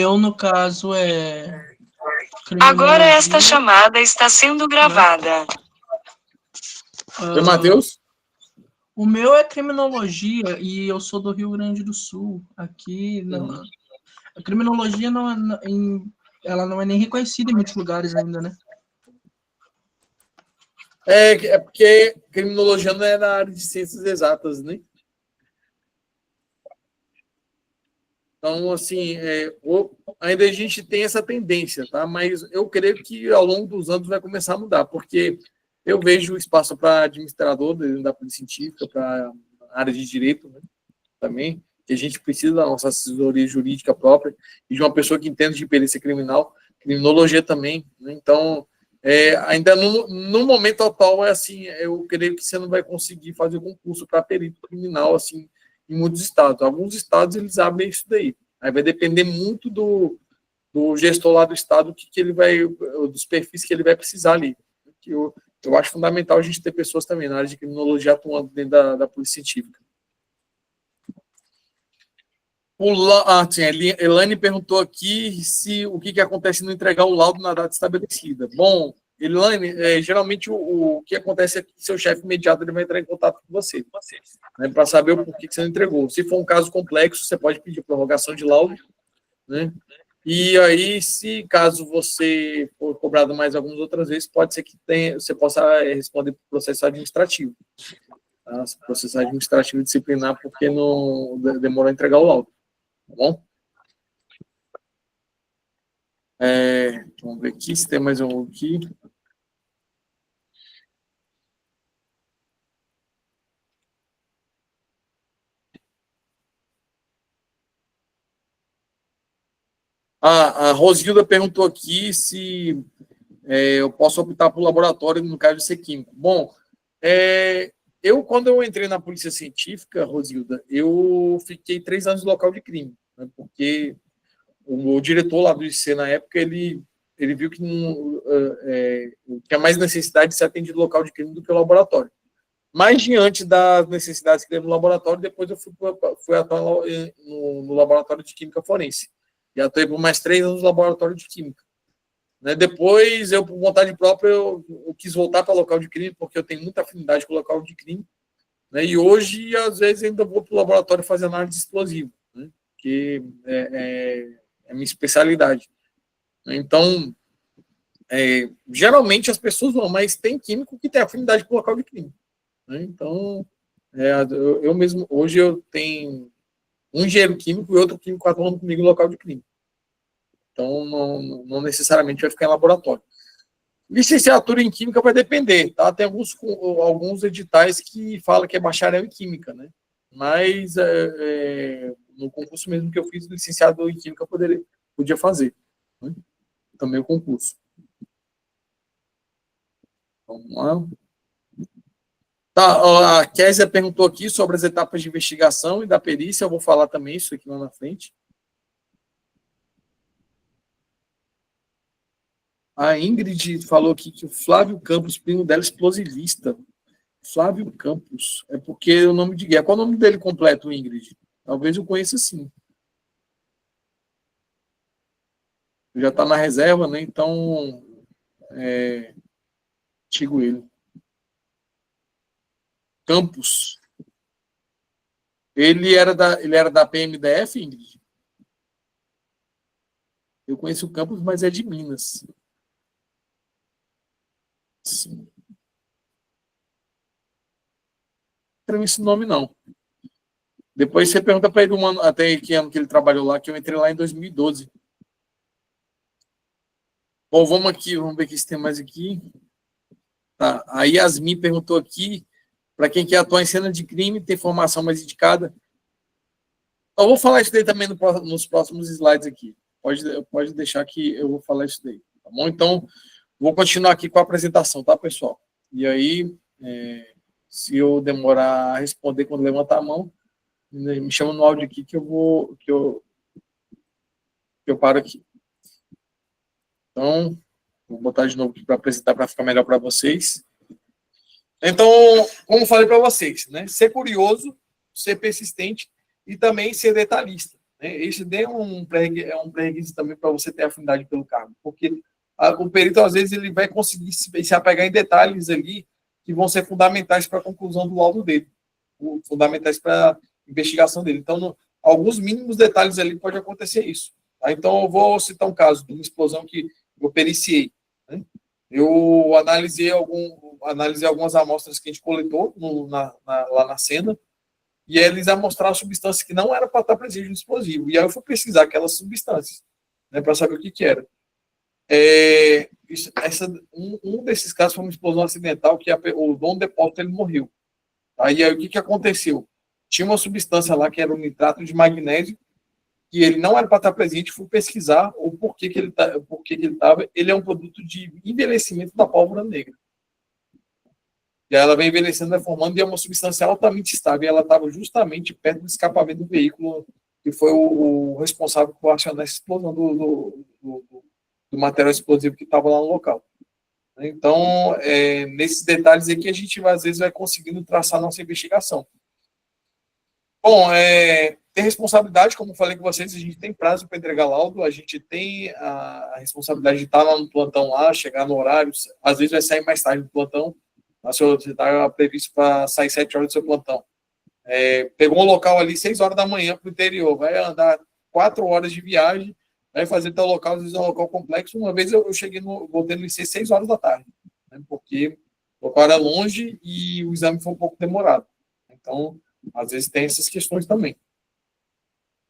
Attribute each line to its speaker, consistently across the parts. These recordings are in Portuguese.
Speaker 1: Eu, no caso, é...
Speaker 2: Agora esta chamada está sendo gravada.
Speaker 3: Oi, Matheus?
Speaker 1: O meu é criminologia e eu sou do Rio Grande do Sul. Aqui, a criminologia ela não é nem reconhecida em muitos lugares ainda, né?
Speaker 3: É porque criminologia não é na área de ciências exatas, né? Então, assim, ainda a gente tem essa tendência, tá? Mas eu creio que ao longo dos anos vai começar a mudar, porque eu vejo espaço para administrador da polícia científica, para a área de direito, né, também, que a gente precisa da nossa assessoria jurídica própria e de uma pessoa que entende de perícia criminal, criminologia também, né? Então, ainda no momento atual, assim, eu creio que você não vai conseguir fazer concurso para perito criminal, assim, em muitos estados. Alguns estados, eles abrem isso daí. Aí vai depender muito do gestor lá do estado, que ele vai, dos perfis que ele vai precisar ali. Que eu acho fundamental a gente ter pessoas também na área de criminologia atuando dentro da polícia científica. Sim, a Elane perguntou aqui o que acontece no entregar o laudo na data estabelecida. Bom, Elane, geralmente o que acontece é que seu chefe imediato ele vai entrar em contato com você, né, para saber o porquê que você não entregou. Se for um caso complexo, você pode pedir prorrogação de laudo, né? E aí, se caso você for cobrado mais algumas outras vezes, pode ser que você possa responder por processo administrativo. Tá? Processo administrativo disciplinar, porque não demorou a entregar o laudo. Tá bom? Vamos ver aqui se tem mais um aqui. A Rosilda perguntou aqui se eu posso optar por laboratório no caso de ser químico. Bom, quando eu entrei na polícia científica, Rosilda, eu fiquei 3 anos no local de crime, né, porque o diretor lá do IC na época, ele viu que não tinha mais necessidade de ser atendido no local de crime do que o laboratório. Mas, diante das necessidades que teve no laboratório, depois eu fui atuar no laboratório de química forense. E atuei por mais 3 anos no laboratório de química. Né? Depois, eu, por vontade própria, eu quis voltar para o local de crime, porque eu tenho muita afinidade com o local de crime. Né? E hoje, às vezes, ainda vou para o laboratório fazer análise explosiva, né? Que é a minha especialidade. Então, geralmente as pessoas vão, mas tem químico que tem afinidade com o local de crime. Né? Então, eu mesmo, hoje eu tenho um engenheiro químico e outro químico atuando comigo no local de crime. Então, não necessariamente vai ficar em laboratório. Licenciatura em Química vai depender, tá? Tem alguns editais que falam que é bacharel em Química, né? Mas no concurso mesmo que eu fiz, licenciado em Química podia fazer, né? Também o concurso. Vamos lá. Tá, a Késia perguntou aqui sobre as etapas de investigação e da perícia, eu vou falar também isso aqui lá na frente. A Ingrid falou aqui que o Flávio Campos, primo dela, explosivista. Flávio Campos. É porque o nome de guerra. Qual é o nome dele completo, Ingrid? Talvez eu conheça sim. Já está na reserva, né? Então, digo ele. Campos. Ele era da PMDF, Ingrid? Eu conheço o Campos, mas é de Minas. Sim. Não tenho esse nome, não. Depois você pergunta para ele até que ano que ele trabalhou lá, que eu entrei lá em 2012. Bom, vamos ver aqui se tem mais aqui. Tá. A Yasmin perguntou aqui, para quem quer atuar em cena de crime, tem formação mais indicada. Eu vou falar isso daí também nos próximos slides aqui. Pode deixar que eu vou falar isso daí. Tá bom? Então, vou continuar aqui com a apresentação, tá, pessoal? E aí, se eu demorar a responder quando levantar a mão, me chama no áudio aqui que eu paro aqui. Então, vou botar de novo aqui para apresentar, para ficar melhor para vocês. Então, como falei para vocês, né? Ser curioso, ser persistente e também ser detalhista. né? Isso daí é um pré-requisito também para você ter afinidade pelo cargo, porque o perito, às vezes, ele vai conseguir se apegar em detalhes ali que vão ser fundamentais para a conclusão do laudo dele, fundamentais para a investigação dele. Então, alguns mínimos detalhes ali pode acontecer isso. Tá? Então, eu vou citar um caso de uma explosão que eu periciei. Né? Eu analisei algumas amostras que a gente coletou lá na cena, e eles amostraram substância que não era para estar presente no explosivo. E aí eu fui pesquisar aquelas substâncias, né, para saber o que era. Um desses casos foi uma explosão acidental que o dono do depósito ele morreu. Aí o que aconteceu? Tinha uma substância lá que era o nitrato de magnésio, que ele não era para estar presente. Fui pesquisar o porquê que ele estava. Ele é um produto de envelhecimento da pólvora negra. E ela vem envelhecendo, deformando, e é uma substância altamente estável. E ela estava justamente perto do escapamento do veículo, que foi o responsável por acionar essa explosão do material explosivo que estava lá no local. Então, nesses detalhes aqui, a gente, às vezes, vai conseguindo traçar a nossa investigação. Bom, tem responsabilidade, como eu falei com vocês, a gente tem prazo para entregar laudo, a gente tem a responsabilidade de estar lá no plantão, chegar no horário, às vezes vai sair mais tarde do plantão, você está previsto para sair 7 horas do seu plantão. Pegou um local ali 6 horas da manhã para o interior, vai andar 4 horas de viagem, vai fazer tal local, às vezes é um local complexo. Uma vez eu voltei no IC 6 horas da tarde, né, porque o local era longe e o exame foi um pouco demorado. Então, às vezes tem essas questões também.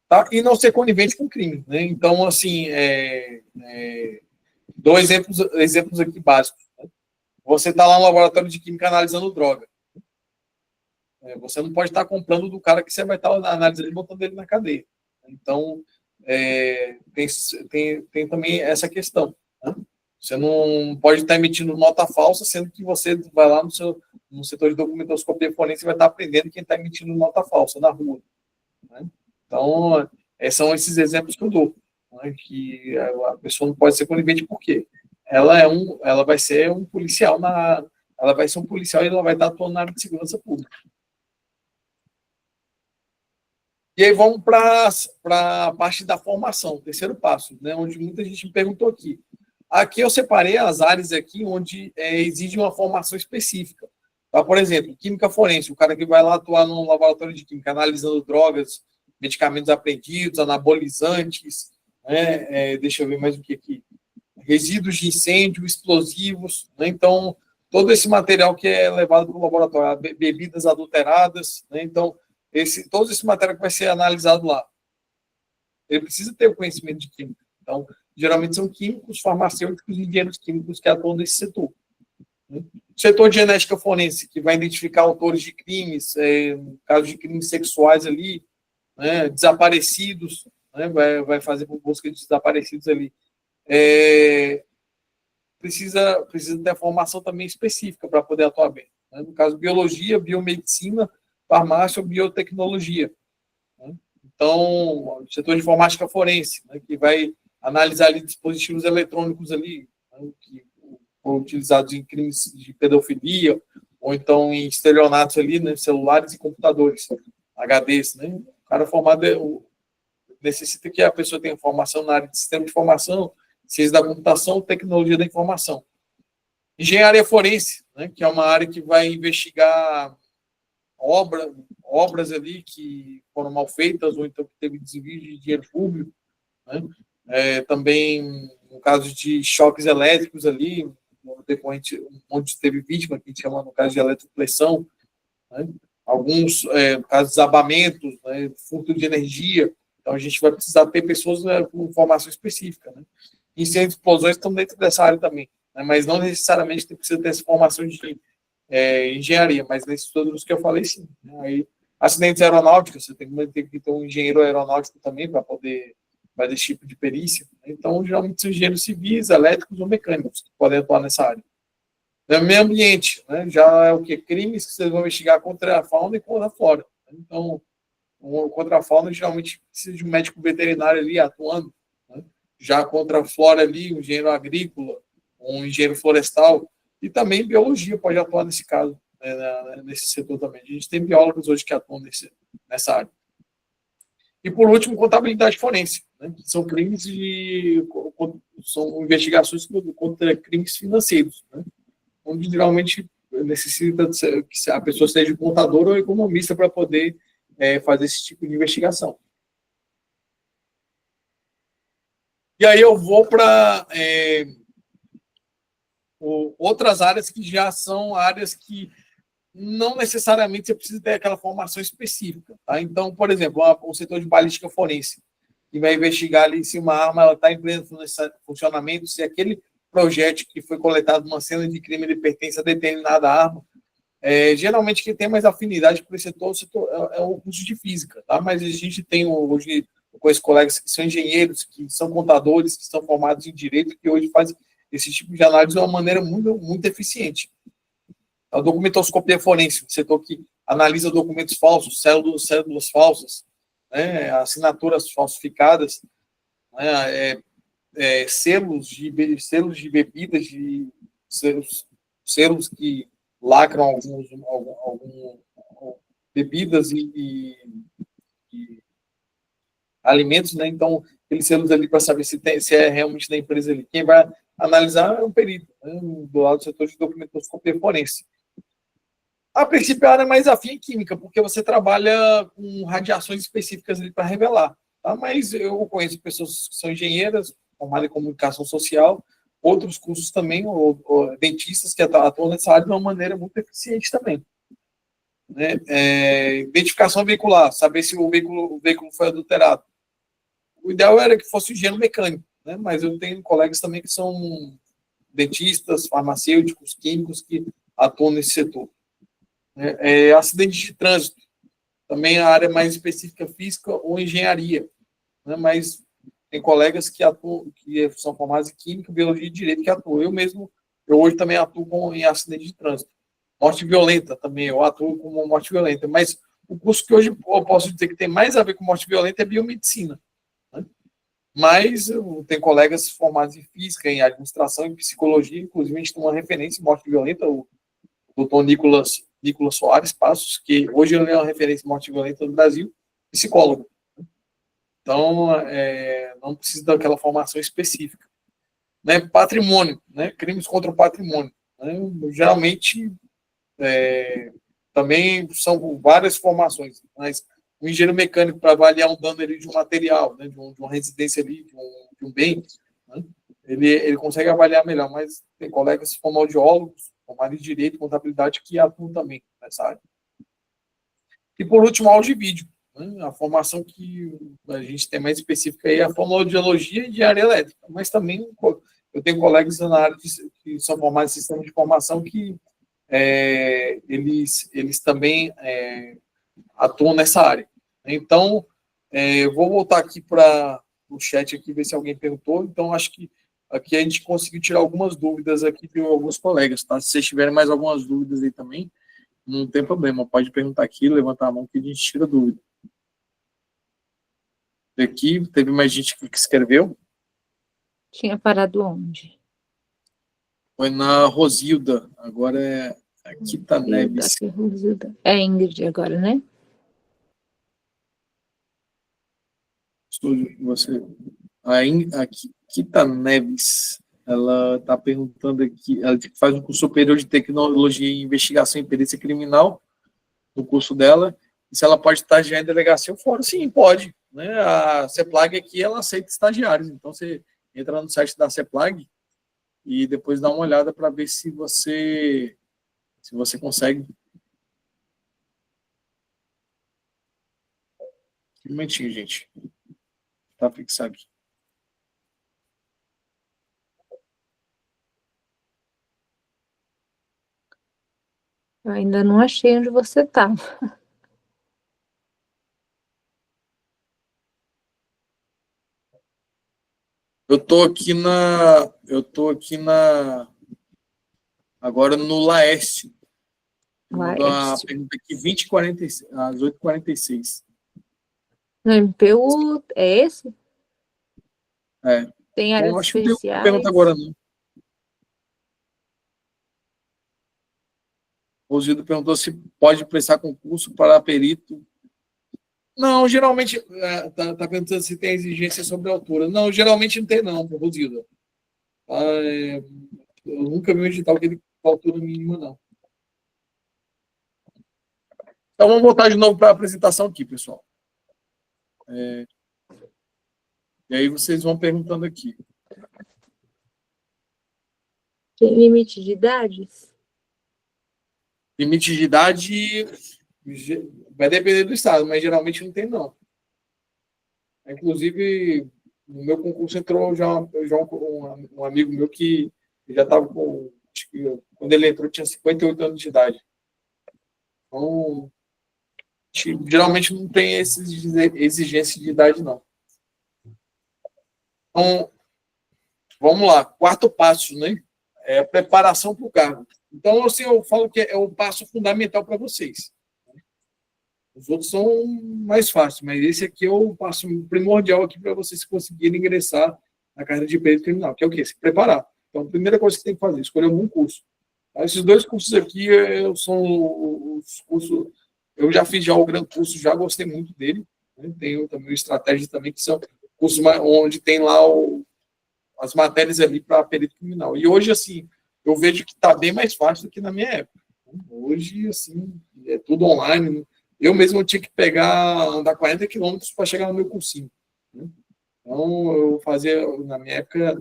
Speaker 3: Tá? E não ser conivente com crime. Né? Então, assim, dou exemplos aqui básicos. Né? Você está lá no laboratório de química analisando droga. Você não pode estar comprando do cara que você vai estar analisando e botando ele na cadeia. Então, tem também essa questão. Né? Você não pode estar emitindo nota falsa, sendo que você vai lá no setor de documentoscopia forense e vai estar aprendendo quem está emitindo nota falsa na rua. Né? Então, são esses exemplos que eu dou. Né? Que a pessoa não pode ser conivente porque ela vai ser um policial ela vai ser um policial e ela vai estar atuando na área de segurança pública. E aí vamos para a parte da formação, o terceiro passo, né, onde muita gente me perguntou aqui. Aqui eu separei as áreas aqui onde exige uma formação específica. Tá? Por exemplo, química forense, o cara que vai lá atuar no laboratório de química, analisando drogas, medicamentos apreendidos, anabolizantes, né, deixa eu ver mais o que aqui, resíduos de incêndio, explosivos, né, então, todo esse material que é levado para o laboratório, bebidas adulteradas, né, então, todo esse material que vai ser analisado lá, ele precisa ter o conhecimento de química. Então, geralmente são químicos, farmacêuticos e engenheiros químicos que atuam nesse setor. Né? O setor de genética forense, que vai identificar autores de crimes, no caso de crimes sexuais ali, né, desaparecidos, né, vai fazer busca de desaparecidos ali. Precisa ter formação também específica para poder atuar bem. Né? No caso, biologia, biomedicina, farmácia ou biotecnologia. Né? Então, o setor de informática forense, né, que vai analisar ali dispositivos eletrônicos ali, né, que foram utilizados em crimes de pedofilia, ou então em estelionatos ali, né, celulares e computadores, HDs. Né? O cara formado necessita que a pessoa tenha formação na área de sistema de informação, ciência da computação, tecnologia da informação. Engenharia forense, né, que é uma área que vai investigar obras ali que foram mal feitas ou então que teve desvio de dinheiro público, né? Também no caso de choques elétricos ali, decorrente, onde teve vítima, que a gente chama no caso de eletropressão, né? Alguns casos de desabamentos, né? Furto de energia, então a gente vai precisar ter pessoas, né, com formação específica. Né? Incêndios e explosões estão dentro dessa área também, né? Mas não necessariamente precisa ter essa formação de engenharia, mas nesses todos que eu falei, sim. Aí, acidentes aeronáuticos, você tem que ter um engenheiro aeronáutico também para poder fazer esse tipo de perícia. Então, geralmente, são engenheiros civis, elétricos ou mecânicos que podem atuar nessa área. No meio ambiente, né, já é o que? Crimes que vocês vão investigar contra a fauna e contra a flora. Então, contra a fauna, geralmente, precisa de um médico veterinário ali atuando. Né? Já contra a flora ali, um engenheiro agrícola, um engenheiro florestal, e também biologia pode atuar nesse caso, né, nesse setor também. A gente tem biólogos hoje que atuam nessa área. E, por último, contabilidade forense, né? Que são crimes são investigações contra crimes financeiros, né? Onde geralmente necessita que a pessoa seja contador ou economista para poder fazer esse tipo de investigação. E aí eu vou para outras áreas que já são áreas que não necessariamente você precisa ter aquela formação específica. Tá? Então, por exemplo, o setor de balística forense, que vai investigar ali se uma arma está em pleno funcionamento, se aquele projétil que foi coletado numa cena de crime ele pertence a determinada arma. Geralmente, quem tem mais afinidade para esse setor é o curso de física, tá? Mas a gente tem hoje, com esses colegas que são engenheiros, que são contadores, que são formados em direito, que hoje fazem esse tipo de análise de uma maneira muito, muito eficiente. A documentoscopia forense, o setor que analisa documentos falsos, cédulas falsas, né, assinaturas falsificadas, né, selos de bebidas, selos que lacram algumas bebidas e alimentos, né? Então, aqueles selos ali para saber se é realmente da empresa ali. Quem vai analisar é um perito, né, do lado do setor de documentoscopia forense. A princípio, a área mais afim é química, porque você trabalha com radiações específicas ali para revelar. Tá? Mas eu conheço pessoas que são engenheiras, formadas em comunicação social, outros cursos também, ou dentistas que atuam nessa área de uma maneira muito eficiente também. Né? Identificação veicular, saber se o veículo foi adulterado. O ideal era que fosse engenheiro mecânico, né? Mas eu tenho colegas também que são dentistas, farmacêuticos, químicos que atuam nesse setor. Acidente de trânsito, também a área mais específica física ou engenharia, né? Mas tem colegas que atuam, que são formados em química, biologia e direito que atuam. Eu hoje também atuo em acidente de trânsito. Morte violenta também, eu atuo como morte violenta, mas o curso que hoje eu posso dizer que tem mais a ver com morte violenta é biomedicina, né? Mas eu tenho colegas formados em física, em administração, em psicologia, inclusive a gente tem uma referência em morte violenta, o doutor Nicolas Soares Passos, que hoje ele é uma referência em morte violenta no Brasil, psicólogo. Então, não precisa daquela formação específica. Né? Patrimônio, né? Crimes contra o patrimônio. Né? Geralmente, também são várias formações, mas o engenheiro mecânico, para avaliar um dano ali de um material, né? de uma residência ali, de um bem, né? Ele consegue avaliar melhor, mas tem colegas fonoaudiólogos, formados em direito e contabilidade, que atuam também nessa área. E, por último, áudio e vídeo. Né? A formação que a gente tem mais específica aí é a fonoaudiologia e engenharia elétrica, mas também eu tenho colegas na área que são formados em sistema de informação que eles também atuam nessa área. Então, eu vou voltar aqui para o chat aqui, ver se alguém perguntou. Então, acho que aqui a gente conseguiu tirar algumas dúvidas aqui de alguns colegas, tá? Se vocês tiverem mais algumas dúvidas aí também, não tem problema, pode perguntar aqui, levantar a mão que a gente tira dúvida. Aqui, teve mais gente que escreveu.
Speaker 4: Tinha parado onde?
Speaker 3: Foi na Rosilda, agora é a Kita Neves.
Speaker 4: É Ingrid agora, né?
Speaker 3: Você, a Kita Neves, ela está perguntando aqui, ela faz um curso superior de tecnologia e investigação em perícia criminal, no curso dela, e se ela pode estagiar em delegacia ou fora, sim, pode. Né? A CEPLAG aqui, ela aceita estagiários, então você entra no site da CEPLAG e depois dá uma olhada para ver se você consegue. Um momentinho, gente. Tá fixado aqui.
Speaker 4: Eu ainda não achei onde você estava.
Speaker 3: Eu tô aqui agora no Laeste. Mandou uma pergunta aqui, 20h46, às 8h46.
Speaker 4: No MPU, é esse? Tem áreas
Speaker 3: Acho que não tem
Speaker 4: especiais?
Speaker 3: pergunta agora, não. O Rosildo perguntou se pode prestar concurso para perito Não, geralmente, tá perguntando se tem exigência sobre a altura. Não, geralmente não tem, não, Rosilda. Eu nunca vi um edital que ele com altura mínima, não. Então, vamos voltar de novo para a apresentação aqui, pessoal. E aí vocês vão perguntando aqui.
Speaker 4: Tem limite de idades?
Speaker 3: Limite de idade vai depender do estado, mas geralmente não tem, não. Inclusive, no meu concurso entrou já um amigo meu que já estava com... Acho que quando ele entrou, tinha 58 anos de idade. Então, geralmente não tem essa exigência de idade, não. Então, vamos lá. Quarto passo, né? É a preparação para o cargo. Então, assim, eu falo que é o passo fundamental para vocês. Os outros são mais fáceis, mas esse aqui é o passo primordial aqui para vocês conseguirem ingressar na carreira de perito criminal, que é o quê? Se preparar. Então, a primeira coisa que você tem que fazer, escolher algum curso. Esses dois cursos aqui são os cursos... Eu já fiz já o Gran Curso, já gostei muito dele. Né? Tem também o Estratégia também, que são cursos onde tem lá as matérias ali para perito criminal. E hoje, assim, eu vejo que está bem mais fácil do que na minha época. Hoje, assim, é tudo online. Eu mesmo tinha que andar 40 quilômetros para chegar no meu cursinho. Né? Então, eu fazia, na minha época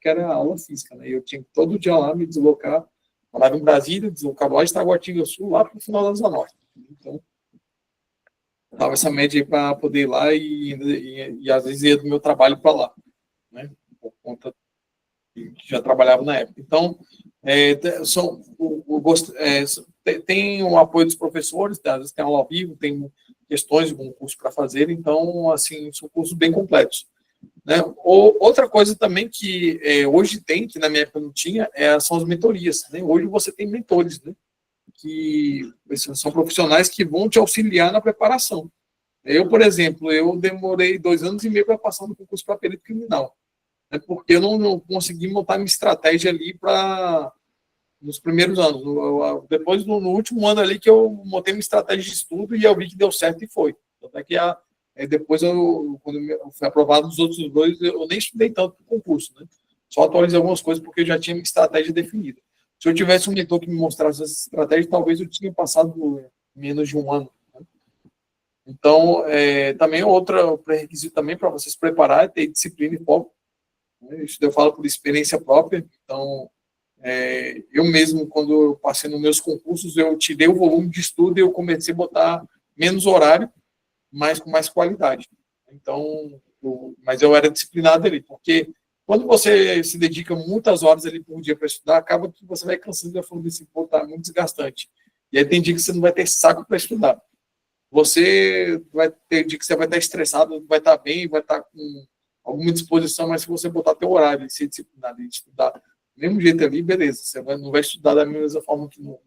Speaker 3: era aula física, né? Eu tinha que todo dia lá me deslocar, morava em Brasília, deslocava lá de Taguatinga Sul, lá para o final da Asa Norte. Então, dava essa média aí para poder ir lá e às vezes ia do meu trabalho para lá, né? Por conta que já trabalhava na época. Então, tem o apoio dos professores, às vezes tem aula ao vivo, tem questões de um curso para fazer, então, assim, são cursos bem completos. Né? Outra coisa também que hoje tem, que na minha época não tinha, são as mentorias. Né? Hoje você tem mentores, né? Que são profissionais que vão te auxiliar na preparação. Eu, por exemplo, eu demorei 2 anos e meio para passar no concurso para perito criminal, né? Porque eu não consegui montar minha estratégia ali nos primeiros anos. Depois, no último ano ali, que eu montei minha estratégia de estudo e eu vi que deu certo e foi. Até que depois, quando eu fui aprovado nos outros 2, eu nem estudei tanto para o concurso, né? Só atualizei algumas coisas porque eu já tinha minha estratégia definida. Se eu tivesse um mentor que me mostrasse essa estratégia, talvez eu tinha passado menos de 1 ano. Né? Então, também outro pré-requisito também para você se preparar é ter disciplina e foco. Né? Isso eu falo por experiência própria. Então, eu mesmo, quando eu passei nos meus concursos, eu tirei o volume de estudo e eu comecei a botar menos horário, mas com mais qualidade. Então, mas eu era disciplinado ali, porque quando você se dedica muitas horas ali por dia para estudar, acaba que você vai cansando da forma desse ponto, tá muito desgastante. E aí tem dia que você não vai ter saco para estudar. Você vai ter dia que você vai estar estressado, vai estar bem, vai estar com alguma disposição, mas se você botar teu horário e ser disciplinado e estudar do mesmo jeito ali, beleza. Você não vai estudar da mesma forma que não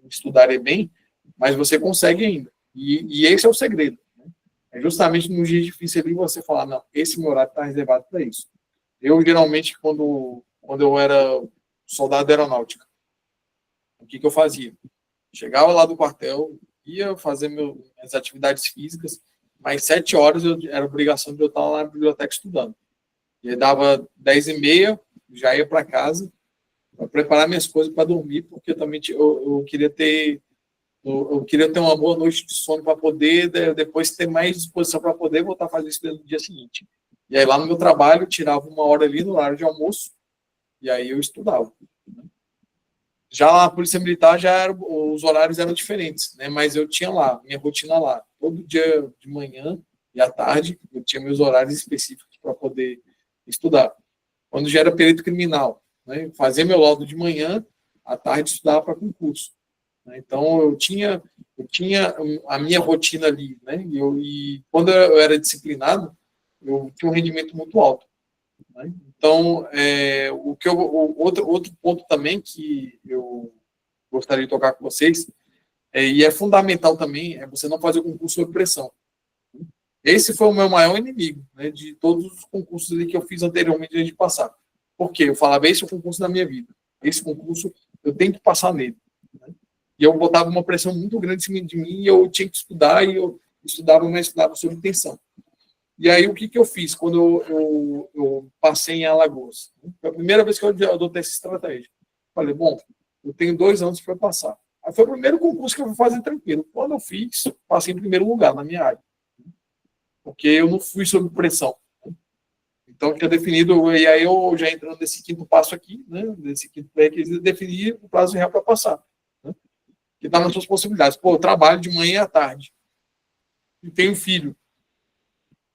Speaker 3: estudaria bem, mas você consegue ainda. E esse é o segredo. Né? É justamente nos dias difíceis ali você falar, não, esse meu horário está reservado para isso. Eu, geralmente, quando eu era soldado da aeronáutica, o que eu fazia? Chegava lá do quartel, ia fazer minhas atividades físicas, mas 7 horas era obrigação de eu estar lá na biblioteca estudando. E aí dava 10h30, já ia para casa, para preparar minhas coisas para dormir, porque eu também eu queria ter uma boa noite de sono para poder, depois ter mais disposição para poder voltar a fazer isso no dia seguinte. E aí lá no meu trabalho, eu tirava 1 hora ali no horário de almoço, e aí eu estudava. Já lá na Polícia Militar, os horários eram diferentes, né? Mas eu tinha lá, minha rotina lá. Todo dia de manhã e à tarde, eu tinha meus horários específicos para poder estudar. Quando já era perito criminal, né? Fazia meu laudo de manhã, à tarde estudava para concurso. Né? Então, eu tinha a minha rotina ali, né? E quando eu era disciplinado, eu tinha um rendimento muito alto. Né? Então, outro ponto também que eu gostaria de tocar com vocês, e é fundamental também, é você não fazer o concurso sob pressão. Esse foi o meu maior inimigo, né, de todos os concursos ali que eu fiz anteriormente antes de passar. Por quê? Eu falava, esse é o concurso da minha vida. Esse concurso, eu tenho que passar nele. Né? E eu botava uma pressão muito grande em cima de mim, e eu tinha que estudar, e estudava, mas estudava sobre tensão. E aí, o que eu fiz quando eu passei em Alagoas? Foi a primeira vez que eu adotei essa estratégia. Falei, bom, eu tenho 2 anos para passar. Aí foi o primeiro concurso que eu fui fazer tranquilo. Quando eu fiz, passei em primeiro lugar na minha área. Porque eu não fui sob pressão. Então, eu tinha definido, e aí eu já entrando nesse 5º passo aqui, né, nesse 5º pré-requisito, defini o prazo real para passar. Né, que está nas suas possibilidades. Pô, eu trabalho de manhã à tarde. E tenho filho.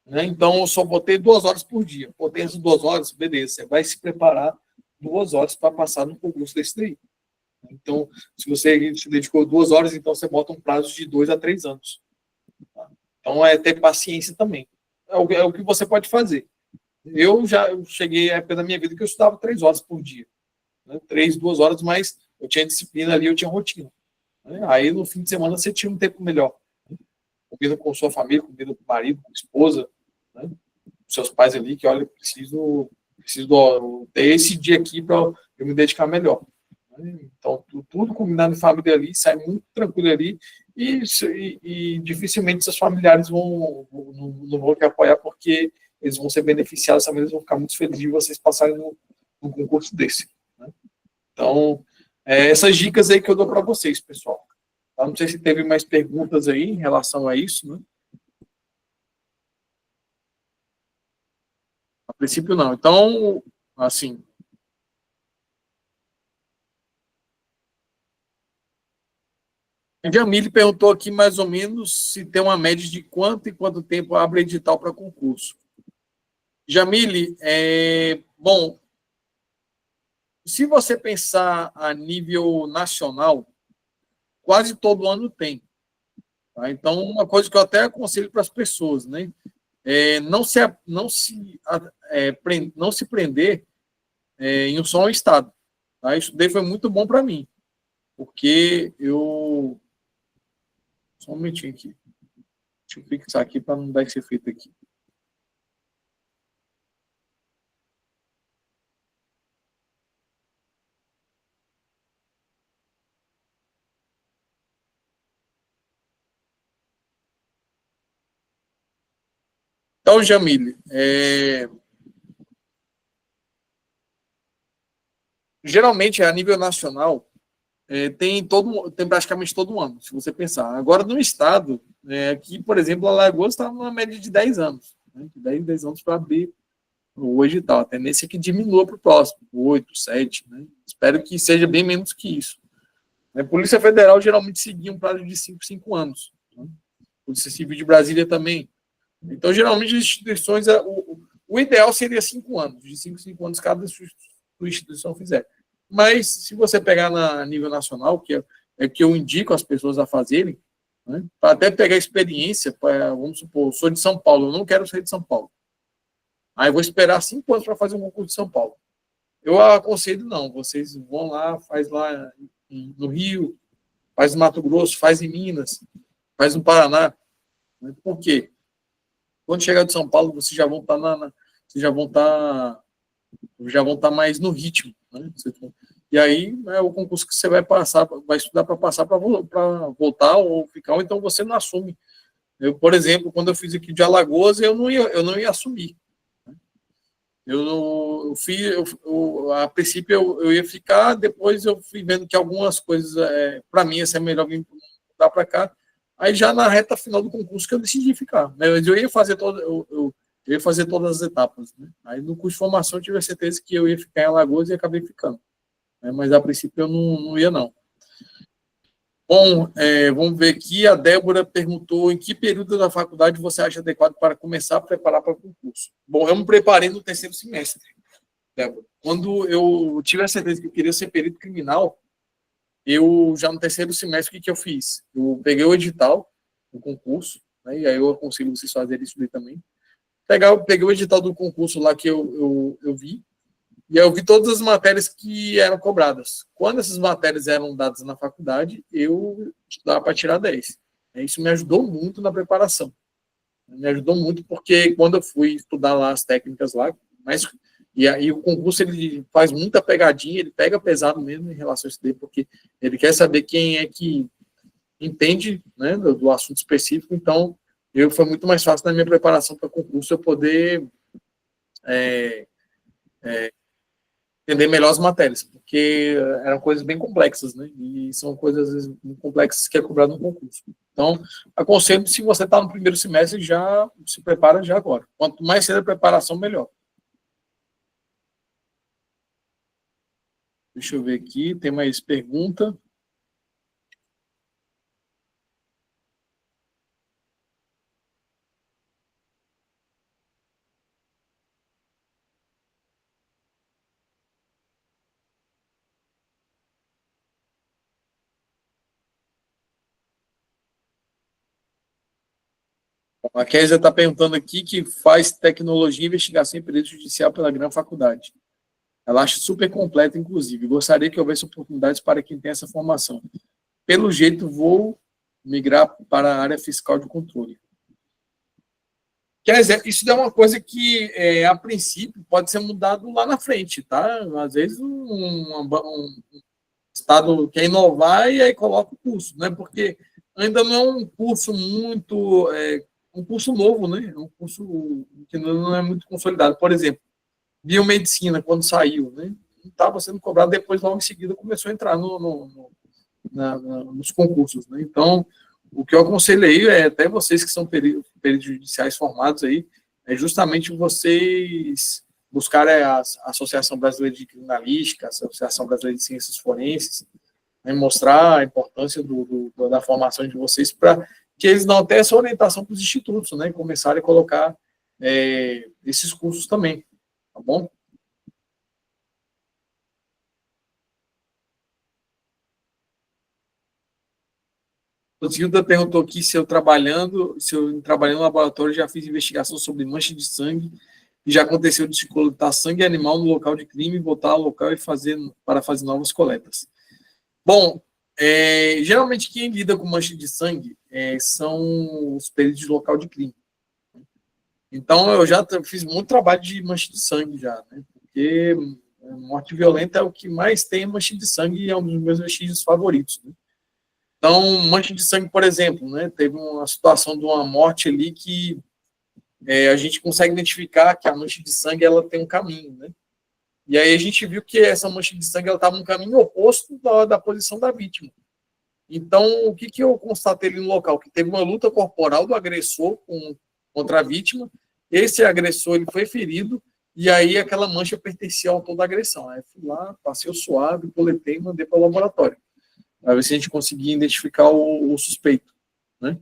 Speaker 3: Né, então, eu só botei 2 horas por dia. Pô, tem essas 2 horas, beleza. Você vai se preparar 2 horas para passar no concurso desse daí. Então, se você se dedicou 2 horas, então você bota um prazo de 2 a 3 anos. Tá? Então, é ter paciência também. É o que você pode fazer. Eu cheguei à época da minha vida que eu estudava 3 horas por dia. Né? 3, 2 horas, mas eu tinha disciplina ali, eu tinha rotina. Né? Aí, no fim de semana, você tinha um tempo melhor. Né? Combina com sua família, combina com o marido, com a esposa, né? Com seus pais ali, que, olha, eu preciso ter esse dia aqui para eu me dedicar melhor. Então, tudo combinado em família ali, sai muito tranquilo ali, e dificilmente seus familiares não vão te apoiar, porque eles vão ser beneficiados também, eles vão ficar muito felizes de vocês passarem num concurso desse. Né? Então, essas dicas aí que eu dou para vocês, pessoal. Eu não sei se teve mais perguntas aí em relação a isso, né? A princípio, não. Então, assim... Jamile perguntou aqui mais ou menos se tem uma média de quanto e quanto tempo abre edital para concurso. Jamile, bom, se você pensar a nível nacional, quase todo ano tem. Tá? Então, uma coisa que eu até aconselho para as pessoas, né? Não se prender em um só um estado. Tá? Isso daí foi muito bom para mim, porque eu... Só um momentinho aqui. Deixa eu fixar aqui para não dar esse efeito aqui. Então, Jamile, geralmente, a nível nacional, tem praticamente todo ano, se você pensar. Agora, no estado, aqui, por exemplo, Alagoas está numa média de 10 anos. Né, de 10 anos para abrir o edital. A tendência é que diminua para o próximo, 8, 7. Né? Espero que seja bem menos que isso. A Polícia Federal geralmente seguia um prazo de 5 anos. Né? Polícia Civil de Brasília também. Então, geralmente, as instituições, o ideal seria 5 anos, de 5 anos cada instituição fizer. Mas, se você pegar a nível nacional, que é que eu indico as pessoas a fazerem, né, para até pegar experiência, vamos supor, eu sou de São Paulo, eu não quero sair de São Paulo. Aí, eu vou esperar 5 anos para fazer um concurso de São Paulo. Eu aconselho, não, vocês vão lá, faz lá no Rio, faz no Mato Grosso, faz em Minas, faz no Paraná. Né? Por quê? Quando chegar de São Paulo, vocês já vão estar mais no ritmo, né? E aí é o concurso que você vai estudar para passar para voltar ou ficar, ou então você não assume. Eu, por exemplo, quando eu fiz aqui de Alagoas, eu não ia assumir. A princípio eu ia ficar, depois eu fui vendo que algumas coisas, para mim, ia melhor vir para cá. Aí já na reta final do concurso que eu decidi ficar. Mas eu ia fazer todas as etapas. Né? Aí no curso de formação eu tive a certeza que eu ia ficar em Alagoas e acabei ficando. Mas a princípio eu não ia, não. Bom, vamos ver aqui. A Débora perguntou em que período da faculdade você acha adequado para começar a preparar para o concurso. Bom, eu me preparei no 3º semestre, Débora. Quando eu tive a certeza que eu queria ser perito criminal, eu já no 3º semestre, o que eu fiz? Eu peguei o edital do concurso, né, e aí eu aconselho vocês fazerem isso daí também. Peguei o edital do concurso lá que eu vi, e aí eu vi todas as matérias que eram cobradas. Quando essas matérias eram dadas na faculdade, eu estudava para tirar 10. Isso me ajudou muito na preparação. Me ajudou muito porque quando eu fui estudar lá as técnicas lá, e aí o concurso ele faz muita pegadinha, ele pega pesado mesmo em relação a isso daí, porque ele quer saber quem é que entende, né, do assunto específico, então foi muito mais fácil na minha preparação para concurso eu poder entender melhor as matérias, porque eram coisas bem complexas, né? E são coisas, às vezes, muito complexas que é cobrado no concurso. Então, aconselho, se você está no primeiro semestre, já se prepara já agora. Quanto mais cedo a preparação, melhor. Deixa eu ver aqui, tem mais pergunta? A Kézia está perguntando aqui que faz tecnologia e investigação em período judicial pela Gran Faculdade. Ela acha super completa, inclusive. Gostaria que houvesse oportunidades para quem tem essa formação. Pelo jeito, vou migrar para a área fiscal de controle. Quer dizer, isso é uma coisa que, a princípio, pode ser mudado lá na frente, tá? Às vezes, um Estado quer inovar e aí coloca o curso, né? Porque ainda não é um curso muito... um curso novo, né? É um curso que não é muito consolidado. Por exemplo, biomedicina, quando saiu, né? Não estava sendo cobrado, depois, logo em seguida, começou a entrar nos concursos, né? Então, o que eu aconselhei até vocês que são peritos judiciais formados aí, é justamente vocês buscarem a Associação Brasileira de Criminalística, a Associação Brasileira de Ciências Forenses, né, mostrar a importância da formação de vocês para que eles dão até essa orientação para os institutos, né, começarem a colocar esses cursos também, tá bom? O Zilda perguntou aqui se eu trabalhando no laboratório já fiz investigação sobre mancha de sangue e já aconteceu de se coletar sangue animal no local de crime, voltar ao local para fazer novas coletas. Bom, geralmente quem lida com mancha de sangue são os peritos de local de crime. Então, eu já fiz muito trabalho de mancha de sangue já, né? Porque morte violenta é o que mais tem mancha de sangue e é um dos meus vestígios favoritos, né? Então, mancha de sangue, por exemplo, né? Teve uma situação de uma morte ali que a gente consegue identificar que a mancha de sangue ela tem um caminho, né? E aí a gente viu que essa mancha de sangue estava no caminho oposto da posição da vítima. Então, o que eu constatei ali no local? Que teve uma luta corporal do agressor contra a vítima, esse agressor ele foi ferido, e aí aquela mancha pertencia ao autor da agressão. Aí fui lá, passei o suave, coletei e mandei para o laboratório, para ver se a gente conseguia identificar o suspeito, né?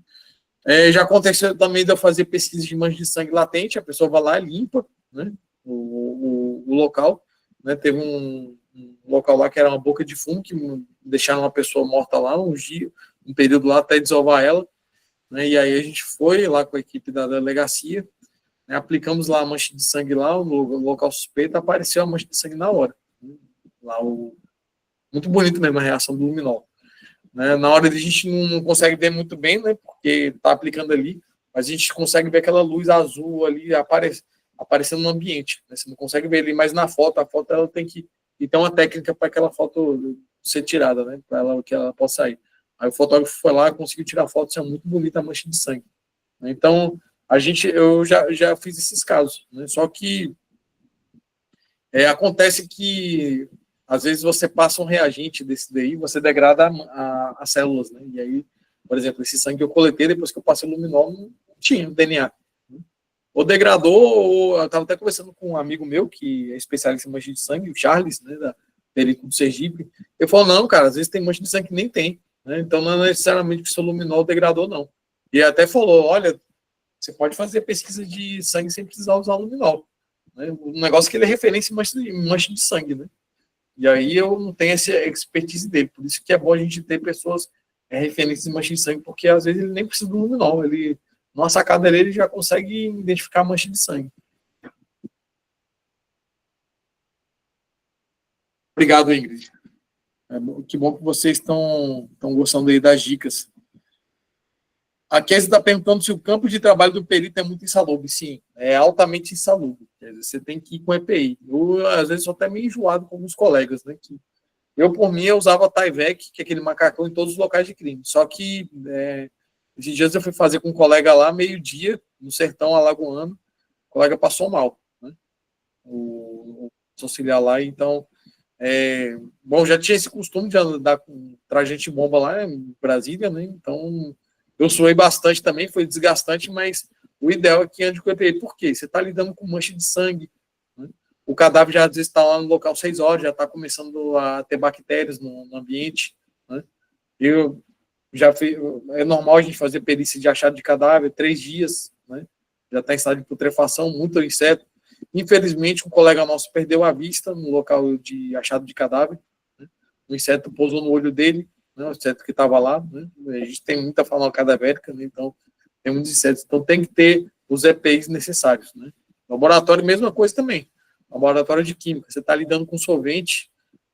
Speaker 3: Já aconteceu também de eu fazer pesquisa de mancha de sangue latente, a pessoa vai lá e limpa, né, o local, né? Teve um local lá que era uma boca de fumo, que deixaram uma pessoa morta lá, um período lá até desovar ela, né? E aí a gente foi lá com a equipe da delegacia, né, aplicamos lá a mancha de sangue lá, no local suspeito, apareceu a mancha de sangue na hora, né? Lá muito bonito mesmo a reação do luminol. Né? Na hora a gente não consegue ver muito bem, né, porque está aplicando ali, mas a gente consegue ver aquela luz azul ali aparecendo no ambiente. Né? Você não consegue ver ali, mas na foto, a foto ela tem que... E tem uma técnica para aquela foto ser tirada, né, para que ela possa sair. Aí o fotógrafo foi lá, conseguiu tirar a foto, isso é muito bonita a mancha de sangue. Então, eu já fiz esses casos, né? Só que acontece que às vezes você passa um reagente desse daí, você degrada as células, né? E aí, por exemplo, esse sangue que eu coletei, depois que eu passei o luminol, não tinha DNA. Né? Ou degradou, ou eu estava até conversando com um amigo meu, que é especialista em mancha de sangue, o Charles, né, da perito do Sergipe. Ele falou, não, cara, às vezes tem mancha de sangue que nem tem. Né? Então, não é necessariamente que o seu luminol degradou, não. E até falou, olha, você pode fazer pesquisa de sangue sem precisar usar luminol. Né? O negócio é que ele é referência em mancha de sangue, né? E aí eu não tenho essa expertise dele. Por isso que é bom a gente ter pessoas referências em mancha de sangue, porque às vezes ele nem precisa do luminol. Ele, numa sacada dele, ele já consegue identificar a mancha de sangue. Obrigado, Ingrid. Que bom que vocês estão gostando aí das dicas. A Kézia está perguntando se o campo de trabalho do perito é muito insalubre. Sim, é altamente insalubre. Quer dizer, você tem que ir com EPI. Eu, às vezes, sou até meio enjoado com alguns colegas, né? Eu, por mim, eu usava Tyvek, que é aquele macacão, em todos os locais de crime. Só que Esses dias eu fui fazer com um colega lá, meio-dia, no sertão alagoano, o colega passou mal, né? O auxiliar lá, então, bom, já tinha esse costume de andar com traje bomba lá em Brasília, né? Então, eu suei bastante também, foi desgastante, mas o ideal é que ande com EPI. Por quê? Você está lidando com mancha de sangue, né? O cadáver já às vezes está lá no local 6 horas, já está começando a ter bactérias no ambiente, né? Eu já fiz, é normal a gente fazer perícia de achado de cadáver 3 dias, né? Já está em estado de putrefação, muito inseto. Infelizmente, um colega nosso perdeu a vista no local de achado de cadáver, né? O inseto pousou no olho dele, né? O inseto que estava lá, né? A gente tem muita fauna cadavérica, né? Então tem muitos insetos, então tem que ter os EPIs necessários, né? Laboratório, mesma coisa também. Laboratório de química, você está lidando com solvente.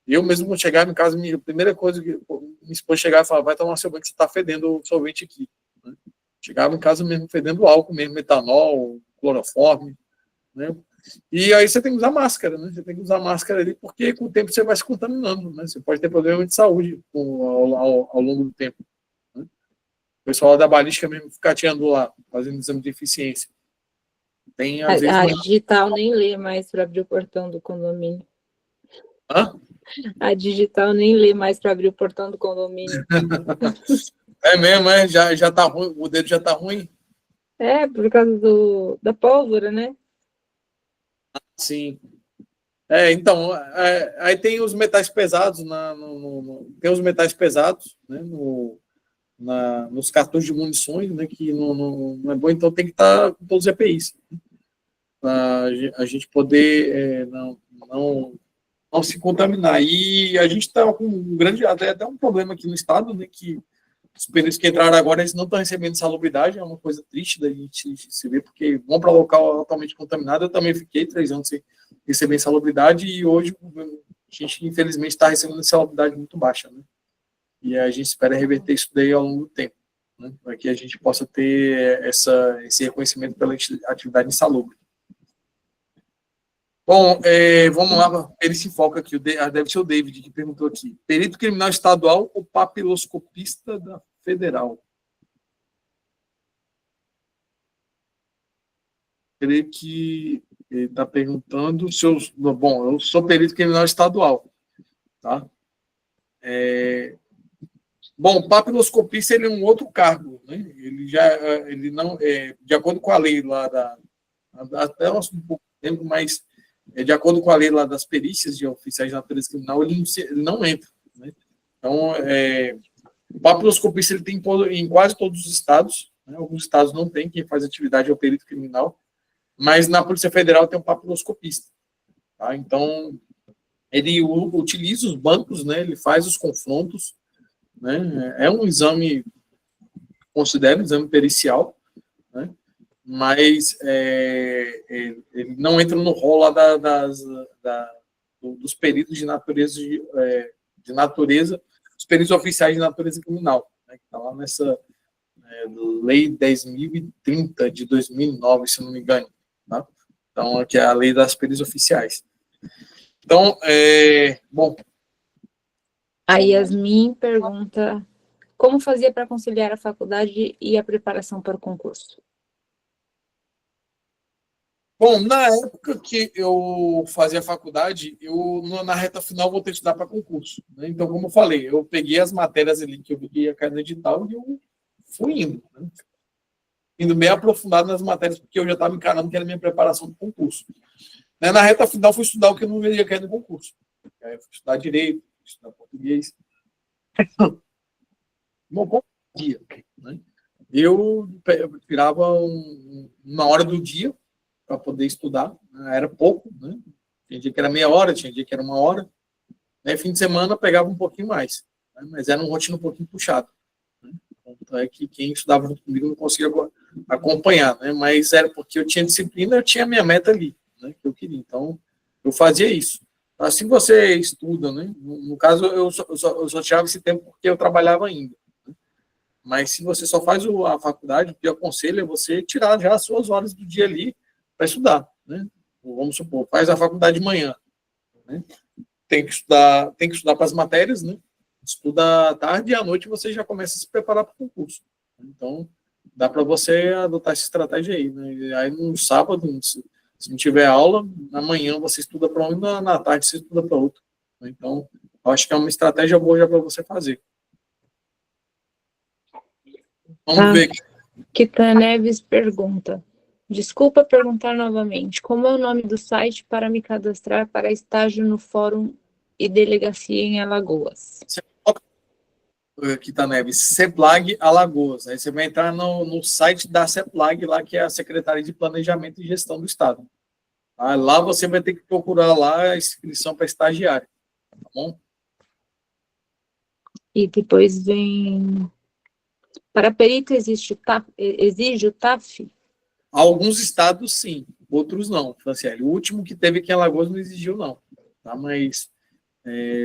Speaker 3: Eu mesmo, quando chegava em casa, a primeira coisa que minha esposa chegava e falava, vai tomar seu banho que você está fedendo o solvente aqui, né? Chegava em casa mesmo fedendo álcool mesmo, metanol, cloroforme, né? E aí você tem que usar máscara, né? Você tem que usar máscara ali, porque com o tempo você vai se contaminando, né? Você pode ter problema de saúde ao longo do tempo, né? O pessoal da balística mesmo fica tirando lá, fazendo exame de eficiência. Tem, às vezes,
Speaker 4: A digital nem lê mais para abrir o portão do condomínio.
Speaker 3: Hã?
Speaker 4: A digital nem lê mais para abrir o portão do condomínio.
Speaker 3: É mesmo, já tá ruim, o dedo já tá ruim.
Speaker 4: Por causa da pólvora, né?
Speaker 3: Sim. Então, aí tem os metais pesados, tem os metais pesados, né, nos cartões de munições, né, que não é bom, então tem que estar com todos os EPIs, para a gente poder não se contaminar. E a gente está com um grande, até um problema aqui no estado, né, que os períodos que entraram agora, eles não estão recebendo salubridade, é uma coisa triste da gente se ver, porque vão para local altamente contaminado. Eu também fiquei 3 anos sem receber salubridade e hoje a gente, infelizmente, está recebendo salubridade muito baixa, né? E a gente espera reverter isso daí ao longo do tempo, né? Para que a gente possa ter esse reconhecimento pela atividade insalubre. Bom, vamos lá, ele se foca aqui, deve ser o David que perguntou aqui. Perito criminal estadual ou papiloscopista da federal? Creio que ele está perguntando se eu... Bom, eu sou perito criminal estadual, tá? Bom, papiloscopista, ele é um outro cargo, né? Ele não... de acordo com a lei lá até um pouco tempo, mas... de acordo com a lei lá das perícias de oficiais de natureza criminal, ele não entra, né? Então, o papiloscopista ele tem em quase todos os estados, né? Alguns estados não tem, quem faz atividade é o perito criminal, mas na Polícia Federal tem um papiloscopista, tá? Então, ele utiliza os bancos, né? Ele faz os confrontos, né? É um exame, considero um exame pericial, né? Mas ele não entra no rol lá dos peritos de natureza, os peritos oficiais de natureza criminal, né, que está lá nessa Lei 10.030 de 2009, se não me engano, tá? Então, que é a lei das perícias oficiais. Então, bom.
Speaker 4: A Yasmin pergunta como fazia para conciliar a faculdade e a preparação para o concurso?
Speaker 3: Bom, na época que eu fazia faculdade, na reta final voltei a estudar para concurso, né? Então, como eu falei, eu peguei as matérias ali que eu vi que ia cair no edital e eu fui indo, né? Indo bem aprofundado nas matérias, porque eu já estava encarando que era a minha preparação para o concurso. Né? Na reta final, fui estudar o que eu não ia cair no concurso. Aí eu fui estudar direito, fui estudar português. Bom dia, né? Eu tirava uma hora do dia para poder estudar, né? Era pouco, né? Tinha dia que era meia hora, tinha dia que era 1 hora, né? Fim de semana pegava um pouquinho mais, né? Mas era um rotina um pouquinho puxado, né? Então é que quem estudava junto comigo não conseguia acompanhar, né? Mas era porque eu tinha disciplina, eu tinha minha meta ali, né? Que eu queria, então eu fazia isso. Assim você estuda, né? No caso, eu só tirava esse tempo porque eu trabalhava ainda. Mas se você só faz a faculdade, o que eu aconselho é você tirar já as suas horas do dia ali para estudar, né? Vamos supor, faz a faculdade de manhã, né? Tem que estudar para as matérias, né? Estuda à tarde e à noite você já começa a se preparar para o concurso, Então, dá para você adotar essa estratégia aí, né? Aí no sábado, se não tiver aula, na manhã você estuda para um e na tarde você estuda para outro. Então, eu acho que é uma estratégia boa já para você fazer. Vamos ver aqui.
Speaker 4: Kita Neves pergunta. Desculpa perguntar novamente. Como é o nome do site para me cadastrar para estágio no Fórum e Delegacia em Alagoas?
Speaker 3: Kita Neves, CEPLAG Alagoas. Aí você vai entrar no site da CEPLAG, lá que é a Secretaria de Planejamento e Gestão do Estado. Tá? Lá você vai ter que procurar lá a inscrição para estagiário. Tá bom?
Speaker 4: E depois vem... Para perito exige o TAF?
Speaker 3: Alguns estados, sim. Outros não, Franciele. O último que teve aqui em Alagoas não exigiu, não. Tá? Mas